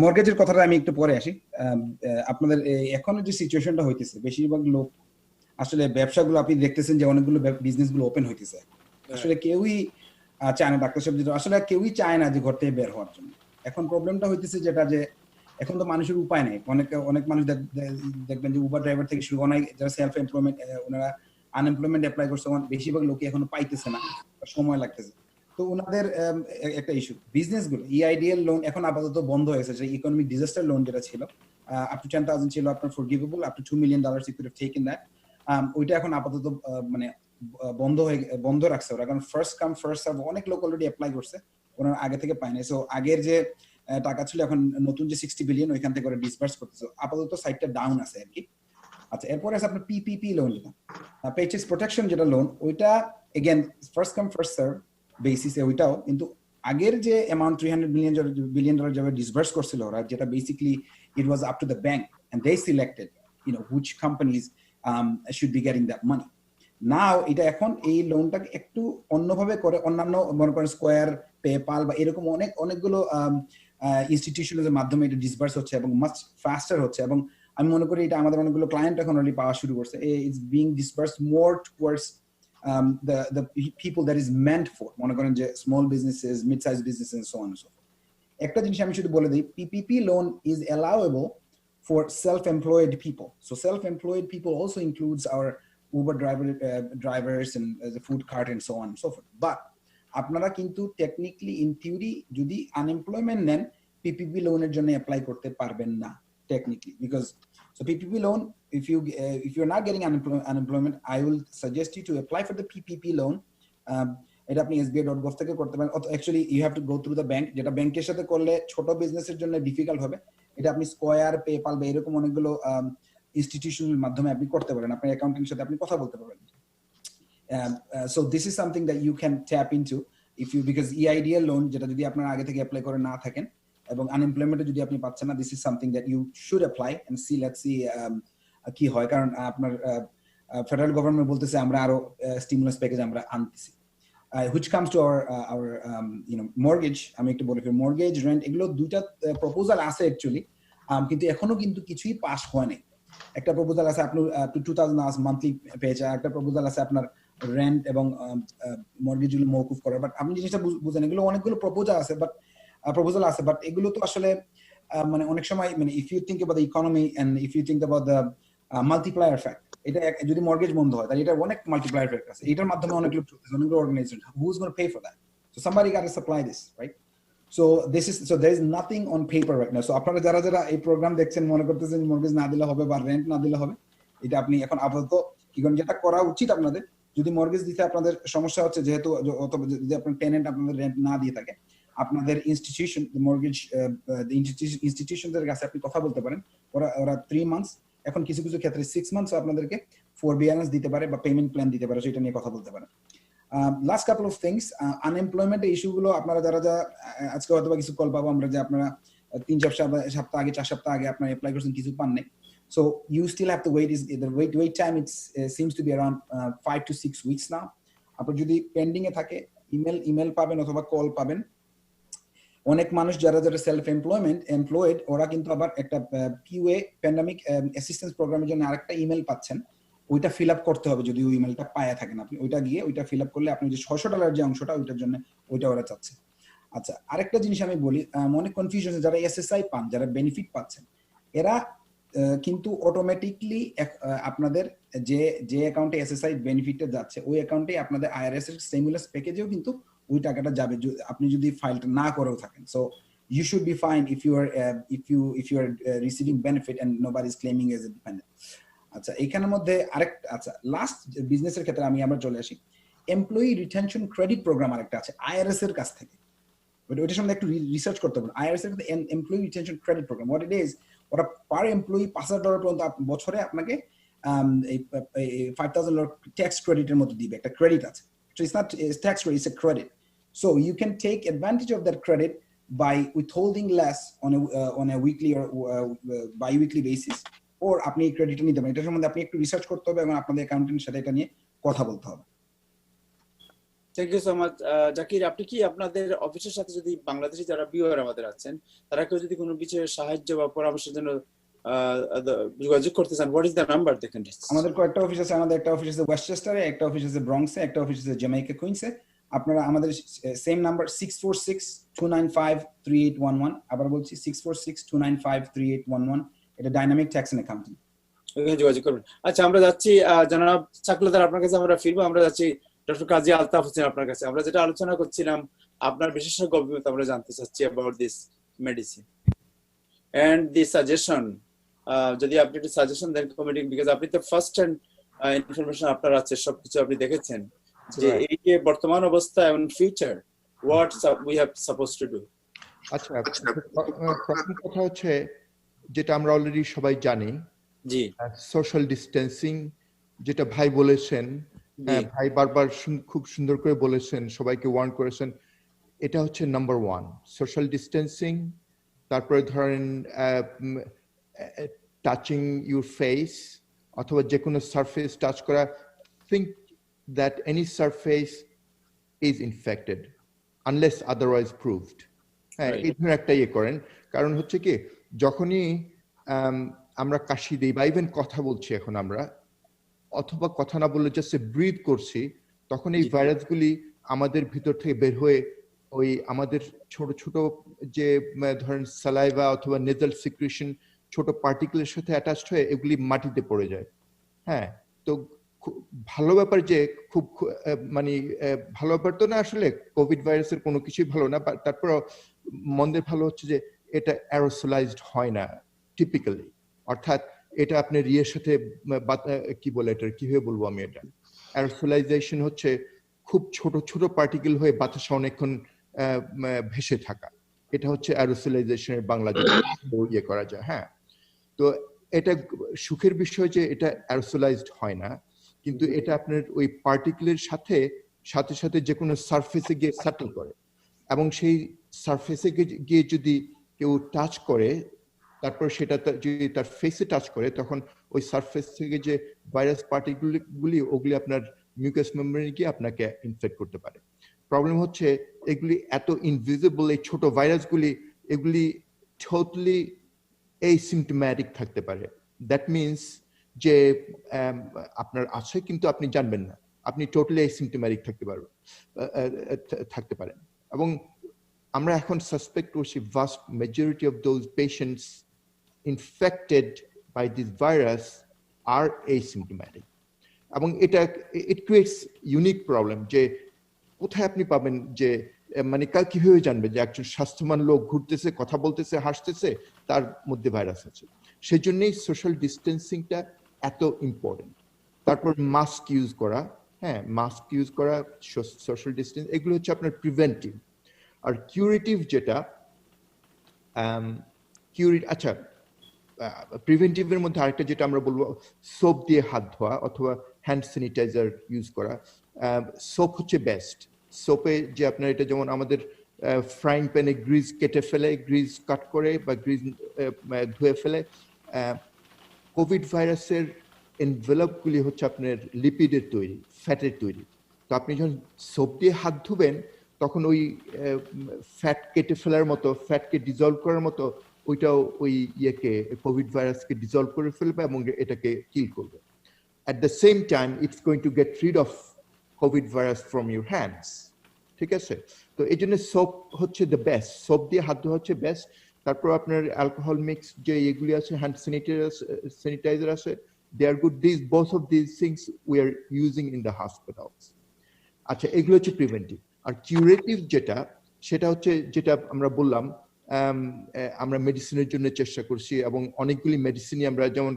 মর্গেজের কথাটা আমি একটু পরে আসি। আপনাদের এখন যে সিচুয়েশনটা হইতেছে, বেশিরভাগ লোক আসলে ব্যবসাগুলো আপনি দেখতেছেন যে অনেকগুলো বিজনেস গুলো ওপেন হইতেছে। আসলে কেউই চায় না, ডাক্তার সাহেব আসলে কেউই চায় না যে ঘর থেকে বের হওয়ার জন্য। এখন প্রবলেমটা হইতেছে যেটা, যে এখন তো মানুষের উপায় নেই। অনেক মানুষ দেখবেন যে উবার ড্রাইভার থেকে শুরু, অনেক যারা সেলফ এমপ্লয়মেন্ট, ওনারা আনএমপ্লয়মেন্ট অ্যাপ্লাই করছে, বেশিরভাগ লোকে এখনো পাইতেছে না, সময় লাগতেছে। তো ওনাদের একটা ইস্যু, বিজনেস গুলো ইআইডিএল লোন এখন আপাতত বন্ধ হয়েছে। যে ইকোনমিক ডিজাস্টার লোন যেটা ছিল, আপ টু 10,000 ছিল আপনার forgivable, up to $2 million you could have taken that. ওইটা এখন আপাতত মানে বন্ধ রাখছে ওরা, কারণ ফার্স্ট কাম ফার্স্ট সার্ভ। অনেক লোক অলরেডি অ্যাপ্লাই করছে, ওনারা আগে থেকে পায় না। সো আগের যে টাকা ছিল, এখন নতুন যে 60 বিলিয়ন, ওইখান থেকে ওরা ডিসবার্স করতেছে। আপাতত সাইটটা ডাউন আছে আর কি। আচ্ছা, এরপরে আছে আপনার পিপিপি লোন, যেটা পেচেস প্রোটেকশন যেটা লোন, ওইটা again first come first serve বেসিসে ওইটাও। কিন্তু আগের যে অ্যামাউন্ট $300 বিলিয়ন যাবে ডিসবার্স করছিল ওরা, যেটা basically it was up to the bank and they selected which companies should be getting that money. Now এটা এখন এই লোনটাকে একটু অন্যভাবে করে, অন্যান্য মনে করেন স্কোয়ার, পেপাল বা এরকম অনেকগুলো ইনস্টিটিউশনের মাধ্যমে এটা ডিসবার্স হচ্ছে এবং মাচ ফাস্টার হচ্ছে। এবং আমি মনে করি এটা আমাদের অনেকগুলো ক্লায়েন্ট এখন অলরেডি পাওয়া শুরু করছে। It's being disburse more towards the people that is meant for, মনে করেন যে small businesses, mid size businesses, so on so. একটা জিনিস আমি শুধু বলে দিই, PPP loan is allowable for self-employed people. So self-employed people also includes our Uber drivers and the food cart and so on and so forth. But আপনারা কিন্তু technically in theory যদি unemployment নেন, PPP লোনের জন্য apply করতে পারবেন না technically, because so PPP loan, if you're not getting unemployment, I will suggest you to apply for the PPP loan. এটা আপনি sbi.gov থেকে করতে পারেন। Actually you have to go through the bank, যেটা ব্যাংকের সাথে করলে ছোট বিজনেসের জন্য ডিফিকাল্ট হবে। এটা আপনি স্কয়ার, পেপাল বা এরকম অনেকগুলো ইনস্টিটিউশনের মাধ্যমে আপনি করতে পারেন, আপনার অ্যাকাউন্টেন্টের সাথে আপনি কথা বলতে পারবেন। So this is something that you can tap into if you, because EIDL loan যেটা যদি আপনার আগে থেকে অ্যাপ্লাই করে না থাকেন এবং আনএমপ্লয়মেন্টে যদি আপনি পাচ্ছেন না, this is something that you should apply and see, let's see কি হয়। কারণ আপনার ফেডারেল গভর্নমেন্ট বলতেছে আমরা আরো স্টিমুলাস প্যাকেজ আমরা আনতেছি। Which comes to our mortgage, আমি একটু বলি মর্গেজ, রেন্ট, এগুলো দুইটা প্রপোজাল আছে অ্যাকচুয়ালি, কিন্তু এখনো কিন্তু কিছুই পাস হয় নাই। একটা প্রপোজাল আছে আপনার $2,000 মান্থলি পেয়েছে, একটা প্রপোজাল আছে আপনার রেন্ট এবং মর্গেজ গুলো মওকুফ করার। বাট আপনি জিনিসটা বুঝেন, এগুলো অনেকগুলো প্রপোজাল আছে, বাট এগুলো তো আসলে মানে অনেক সময়, মানে if you think about the economy and if you think about the multiplier fact, এটা যদি মর্গেজ বন্ধ হয় তাহলে এটা অনেক মাল্টিপ্লায়ার ফ্যাক্ট আছে। এটার মাধ্যমে অনেক লোক চলতেছে, অনেকগুলো organisation, who is gonna pay for that? So somebody got to supply this, right? So there is nothing on paper right now. So আপনারা যারা এই প্রোগ্রাম দেখছেন মনে করতেছেন মর্গেজ না দিলে হবে বা রেন্ট না দিলে হবে, এটা আপনি এখন আপাতত কি করেন, যেটা করা উচিত আপনাদের, যদি মর্গেজ দিতে আপনাদের সমস্যা হচ্ছে, যেহেতু যদি আপনার টেনেন্ট আপনাদের রেন্ট না দিয়ে থাকে, আপনাদের ইনস্টিটিউশন মর্গেজ ইনস্টিটিউশনদের কাছে আপনি কথা বলতে পারেন। ওরা 3 মান্থস, এখন কিছু কিছু ক্ষেত্রে 6 মান্থস আপনাদেরকে ফরবিয়ারেন্স দিতে পারে বা পেমেন্ট প্ল্যান দিতে পারে, সেটা নিয়ে কথা বলতে পারেন। লাস্ট কাপল অফ থিংস, আনএমপ্লয়মেন্টের ইস্যুগুলো আপনারা যারা আজকে হয়তো কিছু কল পাবো আমরা যে আপনারা 3-4 সপ্তাহ আগে 4 সপ্তাহ আগে আপনারা অ্যাপ্লাই করছেন, কিছু পান নাই। So you still have to wait. The wait time seems to be around 5 to 6 weeks now. আপনার যদি পেন্ডিং এ থাকে, ইমেল পাবেন অথবা কল পাবেন। অনেক মানুষ যারা সেলফ এমপ্লয়েড, ওরা কিন্তু আবার একটা পিওএ প্যান্ডামিক অ্যাসিস্ট্যান্স প্রোগ্রামের জন্য আরেকটা ইমেল পাচ্ছেন, ওইটা ফিল আপ করতে হবে। যদি ওই ইমেলটা পায়া থাকেন আপনি, ওইটা গিয়ে ওইটা ফিল আপ করলে আপনি যে $600 যে অংশটা, ওইটার জন্য ওইটা ওরা চাচ্ছে। আচ্ছা, আরেকটা জিনিস আমি বলি, অনেক কনফিউশন, যারা এসএসআই পান, যারা বেনিফিট পাচ্ছেন, এরা কিন্তু অটোমেটিকলি আপনাদের যে অ্যাকাউন্টে এসএসআই বেনিফিটটা যাচ্ছে, ওই অ্যাকাউন্টে আপনাদের আইআরএস এর স্টিমুলাস প্যাকেজেও কিন্তু ওই টাকাটা যাবে, আপনি যদি ফাইলটা না করেও থাকেন। So you should be fine if you are receiving benefit and nobody is claiming as a dependent. আচ্ছা, এইখানের মধ্যে আচ্ছা লাস্ট বিজনেসের ক্ষেত্রে আমি আবার চলে আসি, এমপ্লয়ি রিটেনশন ক্রেডিট প্রোগ্রাম আরেকটা আছে আইআরএস এর কাছ থেকে। ওইটার সম্বন্ধে একটু রিসার্চ করতে হবে। IRS এর employee retention credit programme, what it is, ওরা পার এমপ্লয়ি $5,000 পর্যন্ত বছরে আপনাকে এই $5,000 ট্যাক্স ক্রেডিটের মতো দিবে, একটা ক্রেডিট আছে। So it's not tax credit, it's a credit. So you can take advantage of that credit by withholding less on a weekly or bi-weekly basis, or আপনি এই ক্রেডিটটা নিতে পারেন। এটার সম্বন্ধে আপনি একটু রিসার্চ করতে হবে এবং আপনাদের অ্যাকাউন্টেন্টের সাথে এটা নিয়ে কথা বলতে হবে। Thank you so much. Zakir, আপনি কি আপনাদের অফিসের সাথে যদি বাংলাদেশি যারা ভিউয়ার আমাদের আছেন তারা কেউ যদি কোনো বিষয়ে সাহায্য বা পরামর্শের জন্য যোগাযোগ করতে চান, what is the number they can reach? আমাদের কয়েকটা অফিস আছে, আমাদের একটা অফিস আছে ওয়েস্টচেস্টারে, একটা অফিস আছে ব্রঙ্কসে, একটা অফিস আছে জ্যামাইকা কুইন্সে। আপনারা আমাদের সেম নাম্বার 646-295-3811, আবার বলছি 646-295-3811, এটা ডাইনামিক ট্যাক্স এন্ড অ্যাকাউন্টিং, ওখানে যোগাযোগ করবেন। আচ্ছা, আমরা যাচ্ছি জনাব চাকলাদার, আপনার কাছে আমরা ফিরবো। আমরা যাচ্ছি ডক্টর কাজী আলতাফ হোসেন আপনার কাছে। আমরা যেটা আলোচনা করছিলাম, আপনার বিশেষজ্ঞ অভিমত আমরা জানতে চাচ্ছি about this medicine and the suggestion. যদি আপনি একটু সাজেশন দেন কমিটি, বিকজ আপনি তো ফার্স্ট হ্যান্ড ইনফরমেশন আপনার আছে, সবকিছু আপনি দেখেছেন যে এই যে বর্তমান অবস্থা এবং future, what we have suppose to do. আচ্ছা, প্রথম কথা হচ্ছে যেটা আমরা অলরেডি সবাই জানি, জি, সোশ্যাল ডিস্টেন্সিং, যেটা ভাই বলেছেন, ভাই বারবার খুব সুন্দর করে বলেছেন, সবাইকে ওয়ার্ন করেছেন, এটা হচ্ছে নাম্বার 1, সোশ্যাল ডিস্টেন্সিং। তারপরে ধরেন টাচিং ইউর ফেস অথবা যে কোনো সারফেস টাচ করা, think that any surface is infected unless otherwise proved. হ্যাঁ, এই ধরনের একটা ইয়ে করেন। কারণ হচ্ছে কি, যখনই আমরা কাশি দিই বা ইভেন কথা বলছি এখন আমরা, অথবা কথা না বললে জাস্ট ব্রিথ করছি, তখন এই ভাইরাসগুলি আমাদের ভিতর থেকে বের হয়ে ওই আমাদের ছোট ছোট যে ধরেন সালাইভা অথবা নেজাল সিক্রেশন ছোট পার্টিকেলের সাথে অ্যাটাচড হয়ে এগুলি মাটিতে পড়ে যায়। হ্যাঁ, তো ভালো ব্যাপার যে খুব মানে ভালো ব্যাপার তো না আসলে, কোভিড ভাইরাসের কোনো কিছুই ভালো না, তারপর মন্দের ভালো হচ্ছে যে এটা অ্যারোসোলাইজড হয় না টিপিক্যালি, অর্থাৎ এটা আপনার ইয়ের সাথে কি বলে, এটা কিভাবে বলবো আমি, এটা অ্যারোসোলাইজেশন হচ্ছে খুব ছোট ছোট পার্টিকেল হয়ে বাতাসে অনেকক্ষণ ভেসে থাকা, এটা হচ্ছে অ্যারোসোলাইজেশনের বাংলা ইয়ে করা যায়। হ্যাঁ, তো এটা সুখের বিষয় যে এটা অ্যারোসোলাইজড হয় না, কিন্তু এটা আপনার ওই পার্টিকেলের সাথে সাথে সাথে যে কোনো সারফেসে গিয়ে সেটেল করে, এবং সেই সারফেসে গিয়ে যদি কেউ টাচ করে, তারপর সেটা যদি তার ফেসে টাচ করে, তখন ওই সারফেস থেকে যে ভাইরাস পার্টিকেলগুলি ওগুলি আপনার মিউকাস মেমব্রেনে গিয়ে আপনাকে ইনফেক্ট করতে পারে। প্রবলেম হচ্ছে এগুলি এত ইনভিজিবল, এই ছোট ভাইরাসগুলি, এগুলি টোটালি এসিম্পটোম্যাটিক থাকতে পারে। দ্যাট মিনস যে আপনার আছে কিন্তু আপনি জানবেন না, আপনি টোটালি এসিম্পটোম্যাটিক থাকতে পারেন। এবং আমরা এখন সাসপেক্ট করছি vast majority of those patients infected by this virus are asymptomatic, এবং এটা it creates unique problem যে কোথায় আপনি পাবেন যে মানে কিভাবে জানবে যে একজন স্বাস্থ্যবান লোক ঘুরতেছে, কথা বলতেছে, হাসতেছে, তার মধ্যে ভাইরাস আছে। সেজন্যই সোশ্যাল ডিস্টেন্সিংটা এত ইম্পর্টেন্ট। তারপর মাস্ক ইউজ করা, হ্যাঁ, মাস্ক ইউজ করা, সোশ্যাল ডিস্টেন্স, এগুলো হচ্ছে আপনার প্রিভেন্টিভ। আর কিউরেটিভ যেটা আচ্ছা, প্রিভেন্টিভের মধ্যে আরেকটা যেটা আমরা বলবো, সোপ দিয়ে হাত ধোয়া অথবা হ্যান্ড স্যানিটাইজার ইউজ করা। সোপ হচ্ছে বেস্ট। সোপে যে আপনার এটা যেমন আমাদের ফ্রাইং প্যানে গ্রিজ কেটে ফেলে, গ্রিজ কাট করে বা গ্রিজ ধুয়ে ফেলে। কোভিড ভাইরাসের এনভেলপগুলি হচ্ছে আপনার লিপিডের তৈরি, ফ্যাটের তৈরি। তো আপনি যখন সোপ দিয়ে হাত ধুবেন তখন ওই ফ্যাট কেটে ফেলার মতো, ফ্যাটকে ডিজলভ করার মতো ওইটাও ওই ইয়েকে, কোভিড ভাইরাসকে ডিজলভ করে ফেলবে এবং এটাকে কিল করবে। At the same time it's going to get rid of Covid virus from your hands. ঠিক আছে, তো এই জন্য সোপ হচ্ছে দ্য বেস্ট, সোপ দিয়ে হাত ধোয়া হচ্ছে বেস্ট। তারপর আপনার অ্যালকোহল মিক্স যে এগুলি আছে, হ্যান্ড স্যানিটাইজার আছে, they are good. This both of this things we are using in the hospitals. আচ্ছা, এগুলো হচ্ছে প্রিভেন্টিভ। আর কিউরেটিভ যেটা, সেটা হচ্ছে যেটা আমরা বললাম, আমরা মেডিসিনের জন্য চেষ্টা করছি এবং অনেকগুলি মেডিসিনই আমরা, যেমন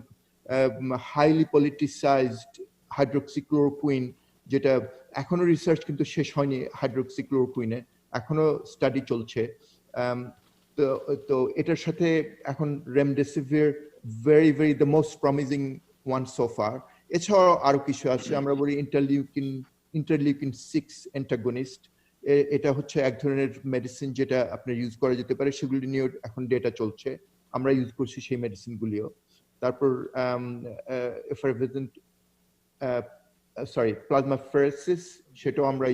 হাইলি পলিটিসাইজড হাইড্রোক্সিক্লোরোকুইন, যেটা এখনো রিসার্চ কিন্তু শেষ হয়নি হাইড্রোক্সিক্লোরোকুইনে, এখনো স্টাডি চলছে। তো তো এটার সাথে এখন remdesivir very very the most promising one so far. এছাড়াও আরো কিছু আছে, আমরা বলি ইন্টারলিউকিন 6 অ্যান্টাগনিস্ট। এটা হচ্ছে এক ধরনের মেডিসিন যেটা আপনার ইউজ করা যেতে পারে, সেগুলি নিয়ে এখন ডেটা চলছে, আমরা ইউজ করছি সেই মেডিসিনগুলিও। তারপর এফারভেসেন্ট প্লাজমাফেরেসিস, সেটাও আমরা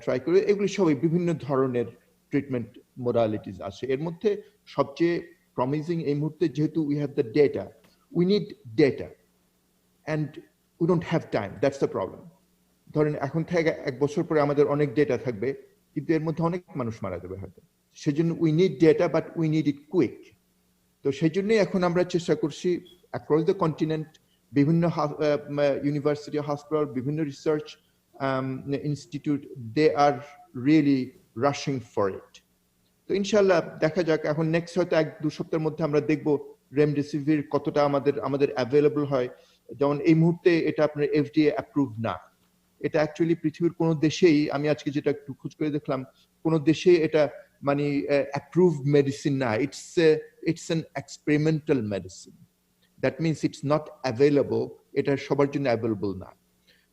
ট্রাই করি। এগুলি সবই বিভিন্ন ধরনের ট্রিটমেন্ট মোডালিটিস আছে। এর মধ্যে সবচেয়ে প্রমিজিং এই মুহূর্তে, যেহেতু we have the data, we need data and we don't have time, that's the problem. ধরেন এখন থেকে 1 বছর পরে আমাদের অনেক ডেটা থাকবে, কিন্তু এর মধ্যে অনেক মানুষ মারা যাবে হয়তো। সেজন্য we need data, but we need it quick. তো সেই জন্যই এখন আমরা চেষ্টা করছি অ্যাক্রস দ্য কন্টিনেন্ট, বিভিন্ন ইউনিভার্সিটি, হসপিটাল, বিভিন্ন research institute, they are really rushing for it. তো ইনশাল্লাহ দেখা যাক, এখন নেক্সট হয়তো 1-2 সপ্তাহের মধ্যে আমরা দেখবো রেমডেসিভির কতটা আমাদের অ্যাভেলেবল হয়। যেমন এই মুহূর্তে এটা আপনার FDA অ্যাপ্রুভ না। এটা অ্যাকচুয়ালি পৃথিবীর কোনো দেশেই, আমি আজকে যেটা একটু খোঁজ করে দেখলাম, কোনো দেশে এটা মানে অ্যাপ্রুভড মেডিসিন না। It's an experimental medicine, that means it's not available, এটা সবার জন্য অ্যাভেলেবল না।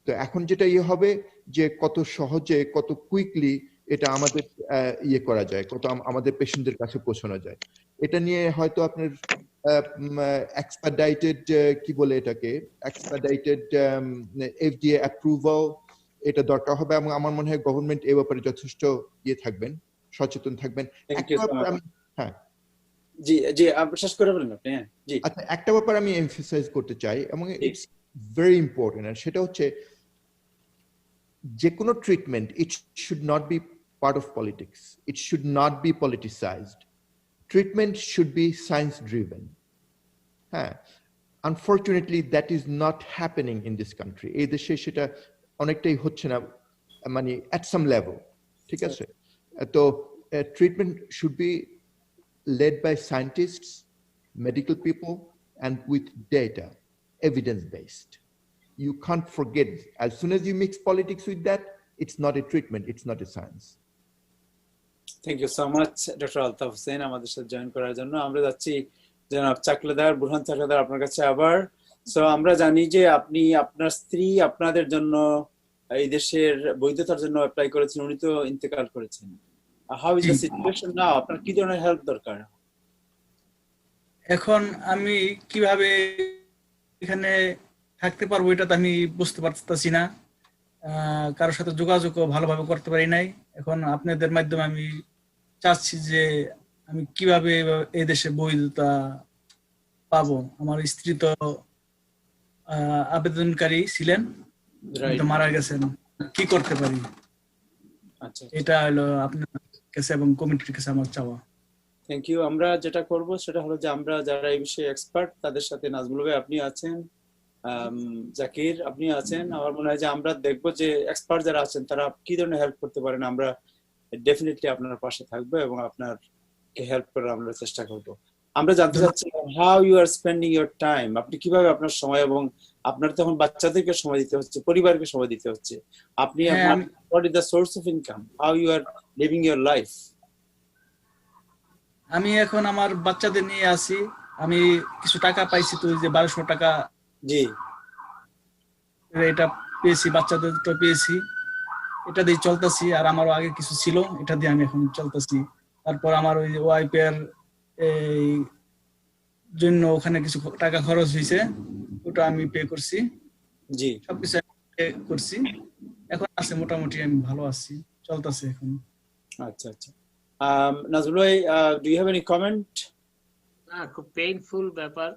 তো এখন যেটা হবে যে কত সহজে, কত কুইকলি এটা আমাদের করা যায়, কত আমাদের পেশেন্টদের কাছে পৌঁছানো যায়, এটা নিয়ে হয়তো আপনার এক্সপারডাইটেড কি বলে এটাকে, এক্সপারডাইটেড FDA অ্যাপ্রুভাল, এটা দরকার হবে। এবং আমার মনে হয় গভর্নমেন্ট এই ব্যাপারে যথেষ্ট থাকবেন, সচেতন থাকবেন। হ্যাঁ জি জি, আপনি শেষ করে বলেন আপনি। হ্যাঁ জি। আচ্ছা, একটা ব্যাপার আমি এমফাসাইজ করতে চাই, এবং ইটস ভেরি ইম্পর্টেন্ট, আর সেটা হচ্ছে যে কোনো treatment, it should not be part of politics, it should not be politicised. Treatment should be science driven. Unfortunately, that is not happening in this country. এই দেশে সেটা অনেকটাই হচ্ছে না, মানে at some level, ঠিক আছে? তো treatment should be led by scientists, medical people, and with data, evidence based. You can't forget, as soon as you mix politics with that, it's not a treatment, it's not a science. Thank you so much doctor Altaf Hossain আমাদের সাথে join করার জন্য। আমরা যাচ্ছি জনাব চাকলাদার, বুরহান চাকলাদার, আপনার কাছে আবার। সো আমরা জানি যে আপনি আপনার স্ত্রী আপনাদের জন্য এই দেশের বৈধতার জন্য অ্যাপ্লাই করেছেন, উনি তো ইন্তেকাল করেছেন। হাউ ইজ দ্য সিচুয়েশন নাও? আপনার কি ধরনের হেল্প দরকার এখন? আমি কিভাবে এখানে থাকতে পারবো এটা তো আমি বুঝতে পারতেছি না, কারোর সাথে যোগাযোগও ভালোভাবে করতে পারি নাই। এখন আপনাদের মাধ্যমে আমি চাচ্ছি যে আমি কিভাবে এই দেশে বৈধতা পাবো। আমার স্ত্রী তো আবেদনকারী ছিলেন, কিন্তু মারা গেছেন, কি করতে পারি? আচ্ছা, এটা হলো আপনার কাছে এবং কমিটির কাছে আমার চাওয়া। Thank you. আমরা যেটা করব সেটা হলো যে আমরা যারা এই বিষয়ে এক্সপার্ট তাদের সাথে, নাজমুল ভাই আপনি আছেন, জাকির আপনি আছেন, আমার মনে হয় যে আমরা দেখবো যে এক্সপার্ট যারা আছেন তারা কি ধরনের হেল্প করতে পারেন। আমরা ডেফিনেটলি আপনার পাশে থাকবো এবং আপনাকে হেল্প করার আমরা চেষ্টা করব। আমরা জানতে চাচ্ছি how you are spending your time, আপনি কিভাবে আপনার সময়, এবং আপনার তখন বাচ্চাদেরকে সময় দিতে হচ্ছে, পরিবারকে সময় দিতে হচ্ছে, আপনি what is the source of income, how you are living your life? আমি এখন আমার বাচ্চাদের নিয়ে আছি, আমি কিছু টাকা পাইছি, তো যে 1200 টাকা জি এটা পেয়েছি, বাচ্চাদের তো পেয়েছি, এটা দিয়ে চলতেছি। আর আমারও আগে কিছু ছিল, এটা দিয়ে আমি এখন চলতেছি। তারপর আমার ওই ওয়াইফের এই জন্য ওখানে কিছু টাকা খরচ হয়েছে, ওটা আমি পে করছি। জি, সবকিছু পে করছি, এখন আছে মোটামুটি, আমি ভালো আছি, চলতেছে এখন। আচ্ছা আচ্ছা। নাজমুল ভাই, do you have any comment? না, খুব পেইনফুল ব্যাপার,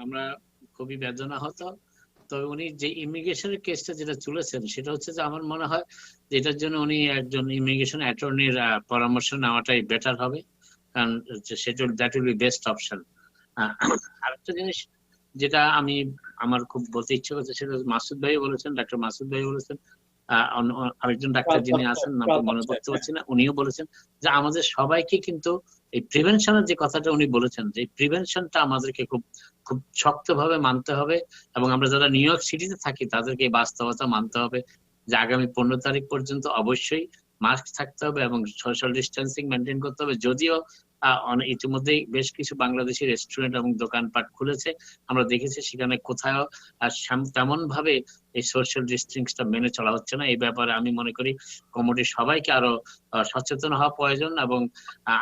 আমরা খুবই বেদনা হতো। তবে উনি যে ইমিগ্রেশনের কেসটা যেটা তুলেছেন সেটা হচ্ছে যে আমার মনে হয় যে এটার জন্য উনি একজন ইমিগ্রেশন অ্যাটর্নির পরামর্শ নেওয়াটাই বেটার হবে, কারণ সেটা that will be best option. আরেকটা জিনিস যেটা আমার খুব বলতে ইচ্ছে করছে সেটা মাসুদ ভাই বলেছেন, ডাক্তার মাসুদ ভাই বলেছেন, আরেকজন ডাক্তার যিনি আছেন নামটা মনে করতে পারছি না, উনিও বলেছেন যে আমাদের সবাইকে কিন্তু এই প্রিভেনশনের যে কথাটা উনি বলেছেন, যে প্রিভেনশনটা আমাদেরকে খুব খুব শক্তভাবে মানতে হবে, এবং আমরা যারা নিউ ইয়র্ক সিটিতে থাকি তাদেরকে এই বাস্তবতা মানতে হবে যে আগামী 15 তারিখ পর্যন্ত অবশ্যই মাস্ক থাকতে হবে এবং সোশ্যাল ডিস্টেন্সিং মেনটেন করতে হবে। যদিও ইতিমধ্যেই বেশ কিছু বাংলাদেশি রেস্টুরেন্ট এবং দোকানপাট খুলেছে, আমরা দেখেছি সেখানে কোথাও তেমন ভাবে এই সোশ্যাল ডিস্টেন্সটা মেনে চলা হচ্ছে না। এই ব্যাপারে আমি মনে করি কমিটির সবাইকে আরো সচেতন হওয়া প্রয়োজন এবং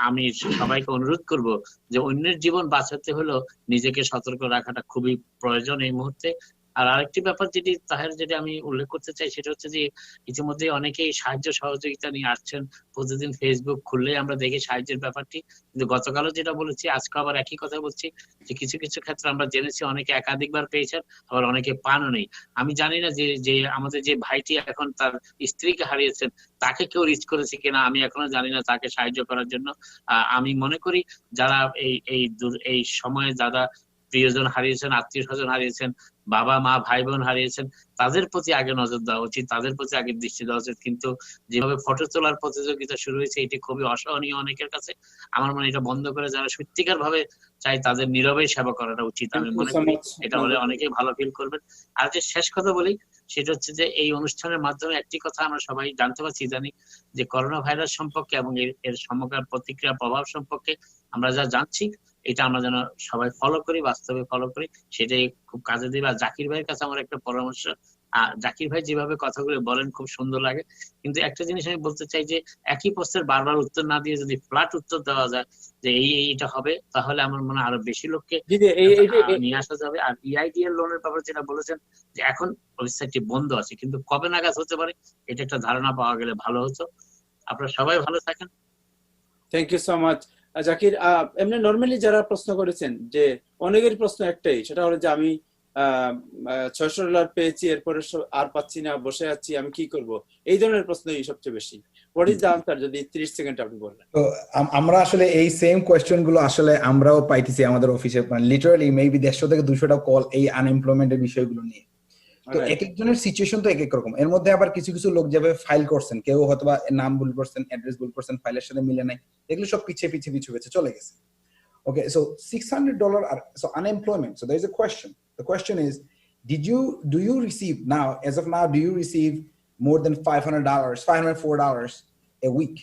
আমি সবাইকে অনুরোধ করব যে অন্যের জীবন বাঁচাতে হলেও নিজেকে সতর্ক রাখাটা খুবই প্রয়োজন এই মুহূর্তে। আর আরেকটি ব্যাপার যেটি আমি উল্লেখ করতে চাই সেটা হচ্ছে যে ইতিমধ্যে অনেকেই সাহায্য সহযোগিতা নিয়ে আসছেন। প্রতিদিন ফেসবুক খুললেই আমরা দেখি সাহায্যের ব্যাপারটি, কিন্তু গতকালও যেটা বলেছি আজকে আবার একই কথা বলছি যে কিছু কিছু ক্ষেত্রে আমরা জেনেছি অনেকে একাধিকবার পেয়েছেন, আবার অনেকে পানও নেই। আমি জানি না যে আমাদের যে ভাইটি এখন তার স্ত্রীকে হারিয়েছেন তাকে কেউ রিচ করেছে কিনা, আমি এখনো জানি না তাকে সাহায্য করার জন্য। আমি মনে করি যারা এই সময়ে যারা প্রিয়জন হারিয়েছেন, আত্মীয় স্বজন হারিয়েছেন, বাবা মা ভাই বোন হারিয়েছেন, তাদের প্রতি আগে নজর দেওয়া উচিত, তাদের প্রতি আগে দৃষ্টি দেওয়া উচিত। কিন্তু যেভাবে ফটো তোলার প্রতিযোগিতা শুরু হয়েছে এটি খুবই অসহনীয় অনেকের কাছে। আমার মনে এটা বন্ধ করে যারা সত্যিকার ভাবে চাই তাদের নীরবে সেবা করাটা উচিত। আমি মনে করি এটা হলে অনেকেই ভালো ফিল করবেন। আর যে শেষ কথা বলি সেটা হচ্ছে যে এই অনুষ্ঠানের মাধ্যমে একটি কথা আমরা সবাই জানতে পারছি, জানি যে করোনা ভাইরাস সম্পর্কে এবং এর সমগ্র প্রতিক্রিয়া প্রভাব সম্পর্কে আমরা যা জানছি এটা আমরা যেন সবাই ফলো করি, বাস্তবে ফলো করি, সেটাই খুব কাজে দেবে। আর জাকির ভাইয়ের কাছে আমার একটা পরামর্শ, জাকির ভাই যেভাবে কথাগুলো বলেন খুব সুন্দর লাগে, কিন্তু একটা জিনিস আমি বলতে চাই যে একই প্রশ্নের বারবার উত্তর না দিয়ে যদি ফ্ল্যাট উত্তর দেওয়া যায় যে এইটা হবে, তাহলে আমার মনে হয় আরো বেশি লোককে নিয়ে আসা যাবে। আর ইআইডিএল লোনের ব্যাপারে যেটা বলেছেন যে এখন ওয়েবসাইটটি বন্ধ আছে, কিন্তু কবে নাগাদ হতে পারে এটা একটা ধারণা পাওয়া গেলে ভালো হতো। আপনারা সবাই ভালো থাকেন। Thank you so much Zakir. এমনি নর্মালি যারা প্রশ্ন করেছেন যে অনেকের প্রশ্ন একটাই, সেটা হলো যে আমি $600 পেয়েছি, এরপরে আর পাচ্ছি না, বসে আছি, আমি কি করব, এই ধরনের প্রশ্নই সবচেয়ে বেশি। হোয়াট ইজ দ্য আনসার, যদি 30 সেকেন্ড আপনি বললেন। তো আমরা আসলে এই সেম কোয়েশ্চেন গুলো আসলে আমরাও পাইতেছি আমাদের অফিসে, মানে লিটারালি মেবি 150 থেকে 200টা কল এই আনএমপ্লয়মেন্টের বিষয়গুলো নিয়ে। তো এক একজনের সিচুয়েশন তো এক এক রকম। এর মধ্যে আবার কিছু কিছু লোক যেভাবে ফাইল করছেন, কেউ হয়তো বা নাম ভুল করছেন, অ্যাড্রেস ভুল করছেন, ফাইলের সাথে মিলে নাই, এগুলো সব পিছিয়ে চলে গেছে। Okay, so $600 are so unemployment. So there's a question. The question is, do you receive now, as of now, do you receive more than $500, $504 a week?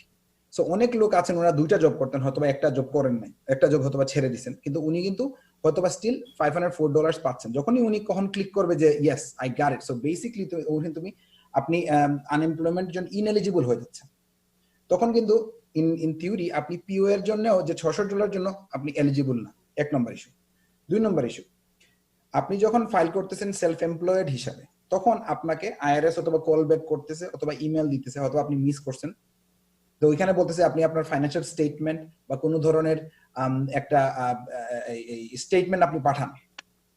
So অনেক লোক আছেন ওরা দুইটা জব করতেন, হয়তো বা একটা জব করেন নাই, একটা জব হয়তো বা ছেড়ে দিয়েছেন, কিন্তু উনি কিন্তু হয়তো বা স্টিল $504 পাচ্ছেন। যখনই উনি কখন ক্লিক করবে যে yes I got it, so basically আপনি আনএমপ্লয়মেন্টের জন্য ইনএলিজিবল হয়ে যাচ্ছেন। তখন কিন্তু ইন থিওরি আপনি পিও এর জন্যও যে $600 জন্য আপনি এলিজিবল না। এক নম্বর ইস্যু। 2 নম্বর ইস্যু, আপনি যখন ফাইল করতেছেন সেলফ এমপ্লয়েড হিসাবে, তখন আপনাকে আইআরএস অথবা কল ব্যাক করতেছে অথবা ইমেল দিতেছে, হয়তো আপনি মিস করছেন, তো ওইখানে বলতেছে আপনি আপনার ফাইন্যান্সিয়াল স্টেটমেন্ট বা কোনো ধরনের একটা স্টেটমেন্ট আপনি পাঠান,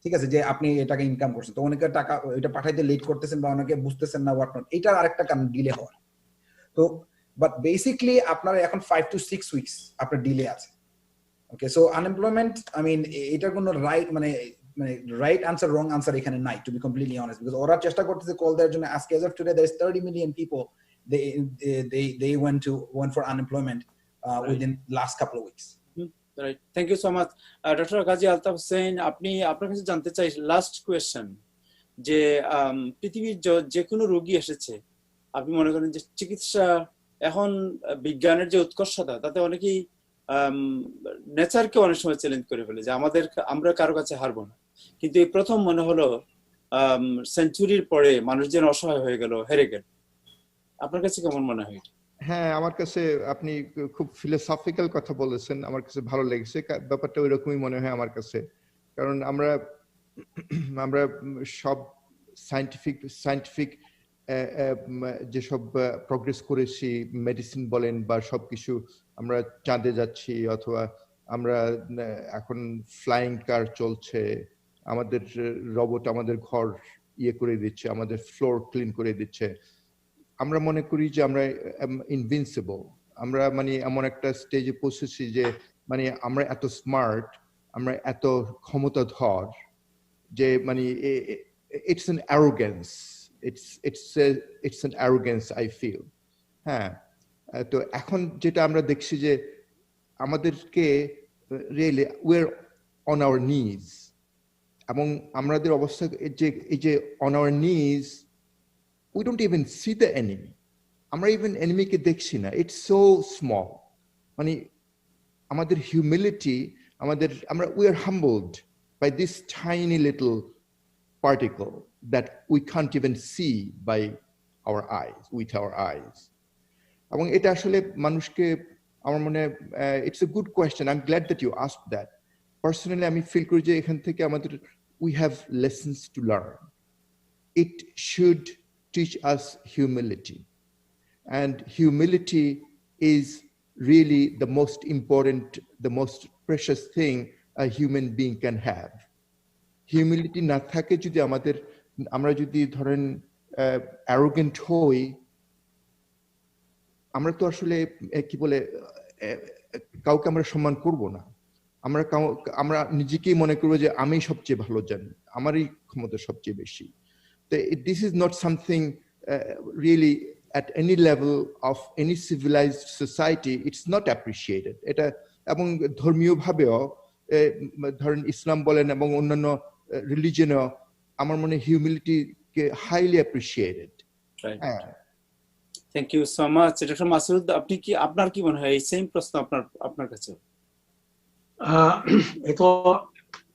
ঠিক আছে, যে আপনি এটাকে ইনকাম করছেন। তো অনেকে টাকা এটা পাঠাইতে লেট করতেছেন বা অনেকে বুঝতেছেন না হোয়াট নট, এটার আরেকটা কারণ ডিলে হওয়ার। তো বাট বেসিক্যালি আপনার এখন 5 to 6 উইকস আপনার ডিলে আছে। Okay, so unemployment, I mean এটার কোনো রাইট আনসার রং আনসার এখানে নাই, to be completely honest, because ওরা চেষ্টা করতেছে কল দেওয়ার জন্য। আজকে as of today there is 30 million people they went for unemployment within last couple of weeks. Right, thank you so much. Dr. Gazi Altaf Hussain, আপনি আপনার কাছে জানতে চাই লাস্ট কোয়েশ্চেন, যে পৃথিবীর যে কোনো রোগী এসেছে, আপনি মনে করেন যে চিকিৎসা এখন বিজ্ঞানের যে উৎকর্ষতা, তাতে অনেকেই নেচারকে অনেক সময় চ্যালেঞ্জ করে ফেলে যে আমরা কারো কাছে হারবো না, কিন্তু এই প্রথম মনে হলো সেঞ্চুরির পরে মানুষ যেন অসহায় হয়ে গেল, হেরে গেল। আপনার কাছে কেমন মনে হয়? হ্যাঁ, আমার কাছে আপনি খুব ফিলোসফিক্যাল কথা বলেছেন, আমার কাছে ভালো লেগেছে ব্যাপারটা, ওই রকমই মনে হয় আমার কাছে। কারণ আমরা সব সায়েন্টিফিক যেসব প্রগ্রেস করেছি, মেডিসিন বলেন বা সবকিছু, আমরা চাঁদে যাচ্ছি, অথবা আমরা এখন ফ্লাইং কার চলছে, আমাদের রোবট আমাদের ঘর করে দিচ্ছে, আমাদের ফ্লোর ক্লিন করে দিচ্ছে। আমরা মনে করি যে আমরা ইনভিনসিবল, আমরা মানে এমন একটা স্টেজে পৌঁছেছি যে মানে আমরা এত স্মার্ট, আমরা এত ক্ষমতাধর যে মানে it's an arrogance, it's an arrogance I feel. হ্যাঁ, তো এখন যেটা আমরা দেখছি যে আমাদেরকে really we're on our knees, এবং আমাদের অবস্থা এই যে on our knees we don't even see the enemy. আমরা ইভেন এনিমিকে দেখছি না, ইটস সো স্মল। মানে আমাদের humility, we are humbled by this tiny little particle that we can't even see by our eyes, with our eyes. এবং এটা আসলে মানুষকে, আমার মনে হয়, it's a good question. I'm glad that you asked that. Personally, আমি feel করি যে এখান থেকে আমাদের we have lessons to learn. It should teach us humility, and humility is really the most important, the most precious thing a human being can have. Humility না থাকে যদি আমরা যদি ধরেন arrogant হই, আমরা তো আসলে কি বলে কাউকে আমরা সম্মান করব না। আমরা নিজেকেই মনে করবো যে আমি সবচেয়ে ভালো জানি, আমারই ক্ষমতা সবচেয়ে বেশি। This is not something really at any level of any civilized society, it's not appreciated. এটা এবং ধর্মীয় ভাবেও ধরেন ইসলাম বলেন এবং অন্যান্য রিলিজিয়নও আমার মনে হিউমিলিটি কে highly appreciated. Thank you so much. Doctor Masud, আপনার কি মনে হয় এই সেম প্রশ্ন আপনার কাছে? এ তো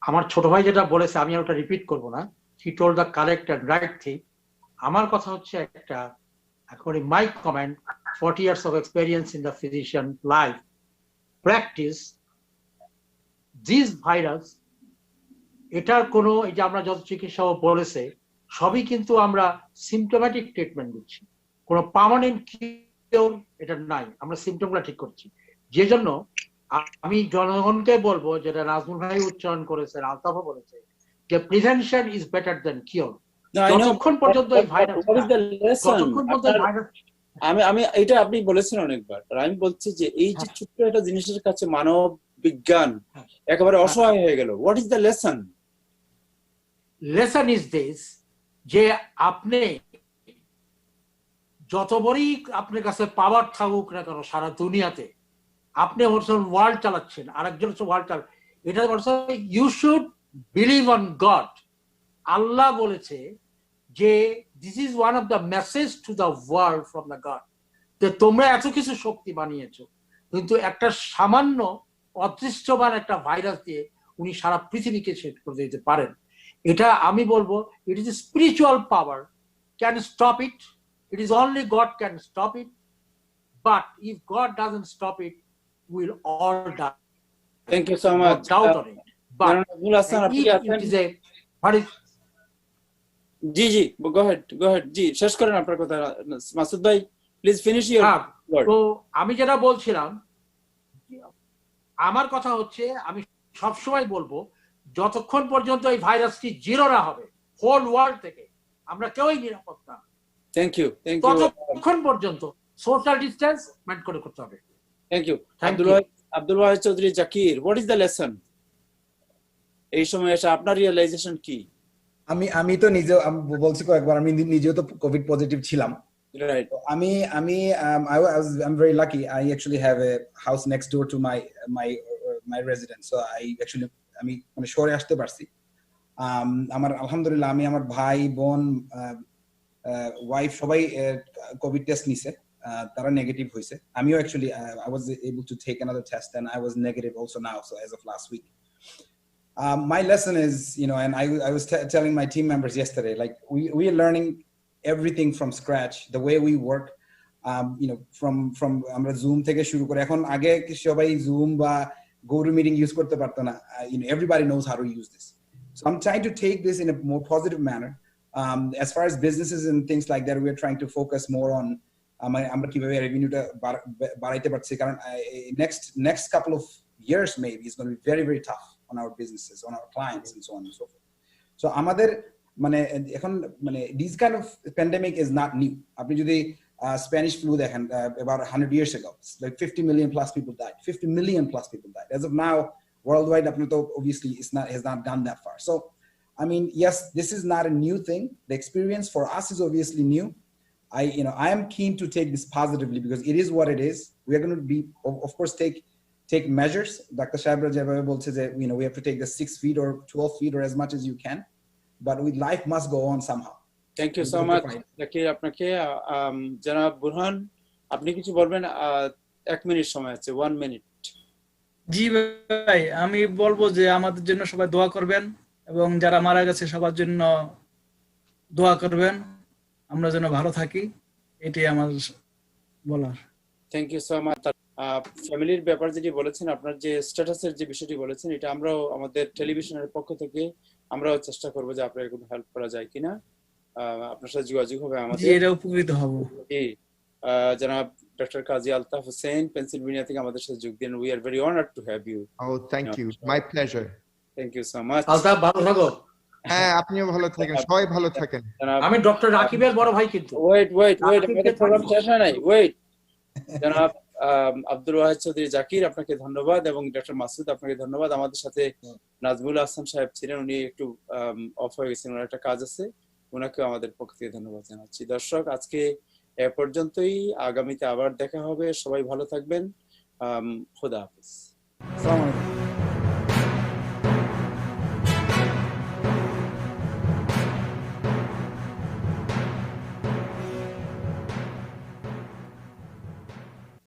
আমার ছোট ভাই যেটা বলেছে আমি ওটা রিপিট করব না। He told the correct and right thing. আমার কথা হচ্ছে একটা, according my comment, 40 years of experience in the physician life practice, this virus, এটার কোনো, এই যে আমরা যত চিকিৎসাও বলেছে সবই কিন্তু আমরা সিমটোম্যাটিক ট্রিটমেন্ট দিচ্ছি, কোনো পার্মানেন্ট কিওর এটা নাই, আমরা সিমটমগুলো ঠিক করছি। যে জন্য আমি জনগণকে বলবো, যেটা নাজমুল ভাই উচ্চারণ করেছেন, আলতাফও বলেছে, যে prevention is better then cure. যতক্ষণ পর্যন্ত এই ভাইরাস, আমি এটা আপনি বলেছেন অনেকবার, আমি বলছি যে এই যে ছোট্ট একটা জিনিসের কাছে মানব বিজ্ঞান একেবারে অসহায় হয়ে গেল। What is the lesson? Lesson is this, যে আপনি যত বড়ই আপনার কাছে পাওয়ার থাকুক না কেন সারা দুনিয়াতে, আপনি ওয়ার্ল্ড চালাচ্ছেন, আরেকজন ওয়ার্ল্ড চাল, এটা you should believe on God. Allah বলেছে যে this is one of the message to the world from the God, যে তোমরা এত কিছু শক্তি বানিয়েছো, কিন্তু একটা সামান্য অদৃশ্যমান একটা ভাইরাস দিয়ে উনি সারা পৃথিবীকে শেষ করে দিতে পারেন। এটা আমি বলবো, it is spiritual power can stop it, it is only God can stop it, but if God doesn't stop it will all die. Thank you so much. Doubt on it, but Nazmul Hasan, আপনি আছেন? জি জি, গো head জি, শেষ করেন আপনার কথা। মাসুদ ভাই please finish your word. তো আমি যেটা বলছিলাম, আমার কথা হচ্ছে, আমি সবসময় বলবো, যতক্ষণ পর্যন্ত এই ভাইরাসটি জিরো না হবে হোল ওয়ার্ল্ড থেকে, আমরা কেউই নিরাপদ না। থ্যাংক ইউ ততক্ষণ পর্যন্ত সোশ্যাল ডিসটেন্স মেইনটেইন করে করতে হবে। Thank you. Abdul Wahid Chowdhury Zakir, what is the lesson? এই সময় এসে আপনার রিয়েলাইজেশন কি? আমি তো নিজেও বলছি কয়েকবার, আমি নিজেও তো কোভিড পজিটিভ ছিলাম। Right. I'm very lucky. I actually have a house next door to my residence. So I actually, আমি মানে শহরে আসতে পারছি। আমার আলহামদুলিল্লাহ, আমি আমার ভাই বোন ওয়াইফ সবাই কোভিড টেস্ট নিছে, তারা নেগেটিভ হয়েছে। আমিও actually I was able to take another test and I was negative also now, so as of last week. My lesson is, and I was telling my team members yesterday, like we are learning everything from scratch, the way we work, from আমরা zoom থেকে শুরু করে, এখন আগে সবাই zoom বা GoToMeeting use করতে পারতো না, everybody knows how to use this. So I'm trying to take this in a more positive manner. As far as businesses and things like that, we are trying to focus more on আমরা কিভাবে রেভিনিউটা বাড়াইতে পারছি, কারণ next couple of years maybe is going to be very, very tough on our businesses, on our clients, and so on and so forth. So আমাদের মানে এখন মানে this kind of pandemic is not new. আপনি যদি Spanish flu দেখেন, about 100 years ago, like 50 million plus people died. 50 million plus people died. As of now, worldwide, আপনি তো obviously has not gone that far. So, I mean, yes, this is not a new thing. The experience for us is obviously new. I am keen to take this positively because it is what it is. We are going to be, of course, take measures. Dr. Shabra যেভাবে বলছে যে, we have to take the 6 feet or 12 feet or as much as you can. But life must go on somehow. Thank you so much Zakir আপনাকে। জনাব বুরহান, আপনি কিছু বলবেন? 1 minute সময় আছে, 1 মিনিট। জি ভাই, আমি বলবো যে আমাদের জন্য সবাই দোয়া করবেন এবং যারা মারা গেছে সবার জন্য দোয়া করবেন, আমরা যেন ভালো থাকি, এটাই আমার বলার। Thank you so much. ফ্যামিলির ব্যাপার যেটি বলেছেন, আপনার যে স্ট্যাটাসের যে বিষয়টি বলেছেন, এটা আমরাও আমাদের টেলিভিশনের পক্ষ থেকে আমরাও চেষ্টা করবো যে আপনার কোনো হেল্প করা যায় কিনা। আপনার সাথে যোগাযোগ হবে জি, আমাদের। এটা উপকৃত হব। জনাব ডক্টর কাজী আলতাফ হোসেন পেনসিলভেনিয়া থেকে আমাদের সাথে যোগ দেন। We are very honoured to have you. Oh, thank you. My pleasure. Thank you so much. Altaf ভালো থাকো। হ্যাঁ, আপনিও ভালো থাকেন, সবাই ভালো থাকেন। আমি ডক্টর রাকিবের বড় ভাই কিন্তু। ওয়েট আমাদের প্রোগ্রাম শেষ হয় নাই, ওয়েট। জনাব আব্দুল ওয়াহিদ চৌধুরী জাকির, আপনাকে ধন্যবাদ, এবং ডক্টর মাসুদ আপনাকে ধন্যবাদ। আমাদের সাথে নাজমুল হাসান সাহেব ছিলেন, উনি একটু অফ হয়ে গেছেন, ওনার একটা কাজ আছে, ওনাকেও আমাদের পক্ষ থেকে ধন্যবাদ জানাচ্ছি। দর্শক, আজকে এ পর্যন্তই, আগামীতে আবার দেখা হবে। সবাই ভালো থাকবেন। খোদা হাফেজ। আসসালামু আলাইকুম।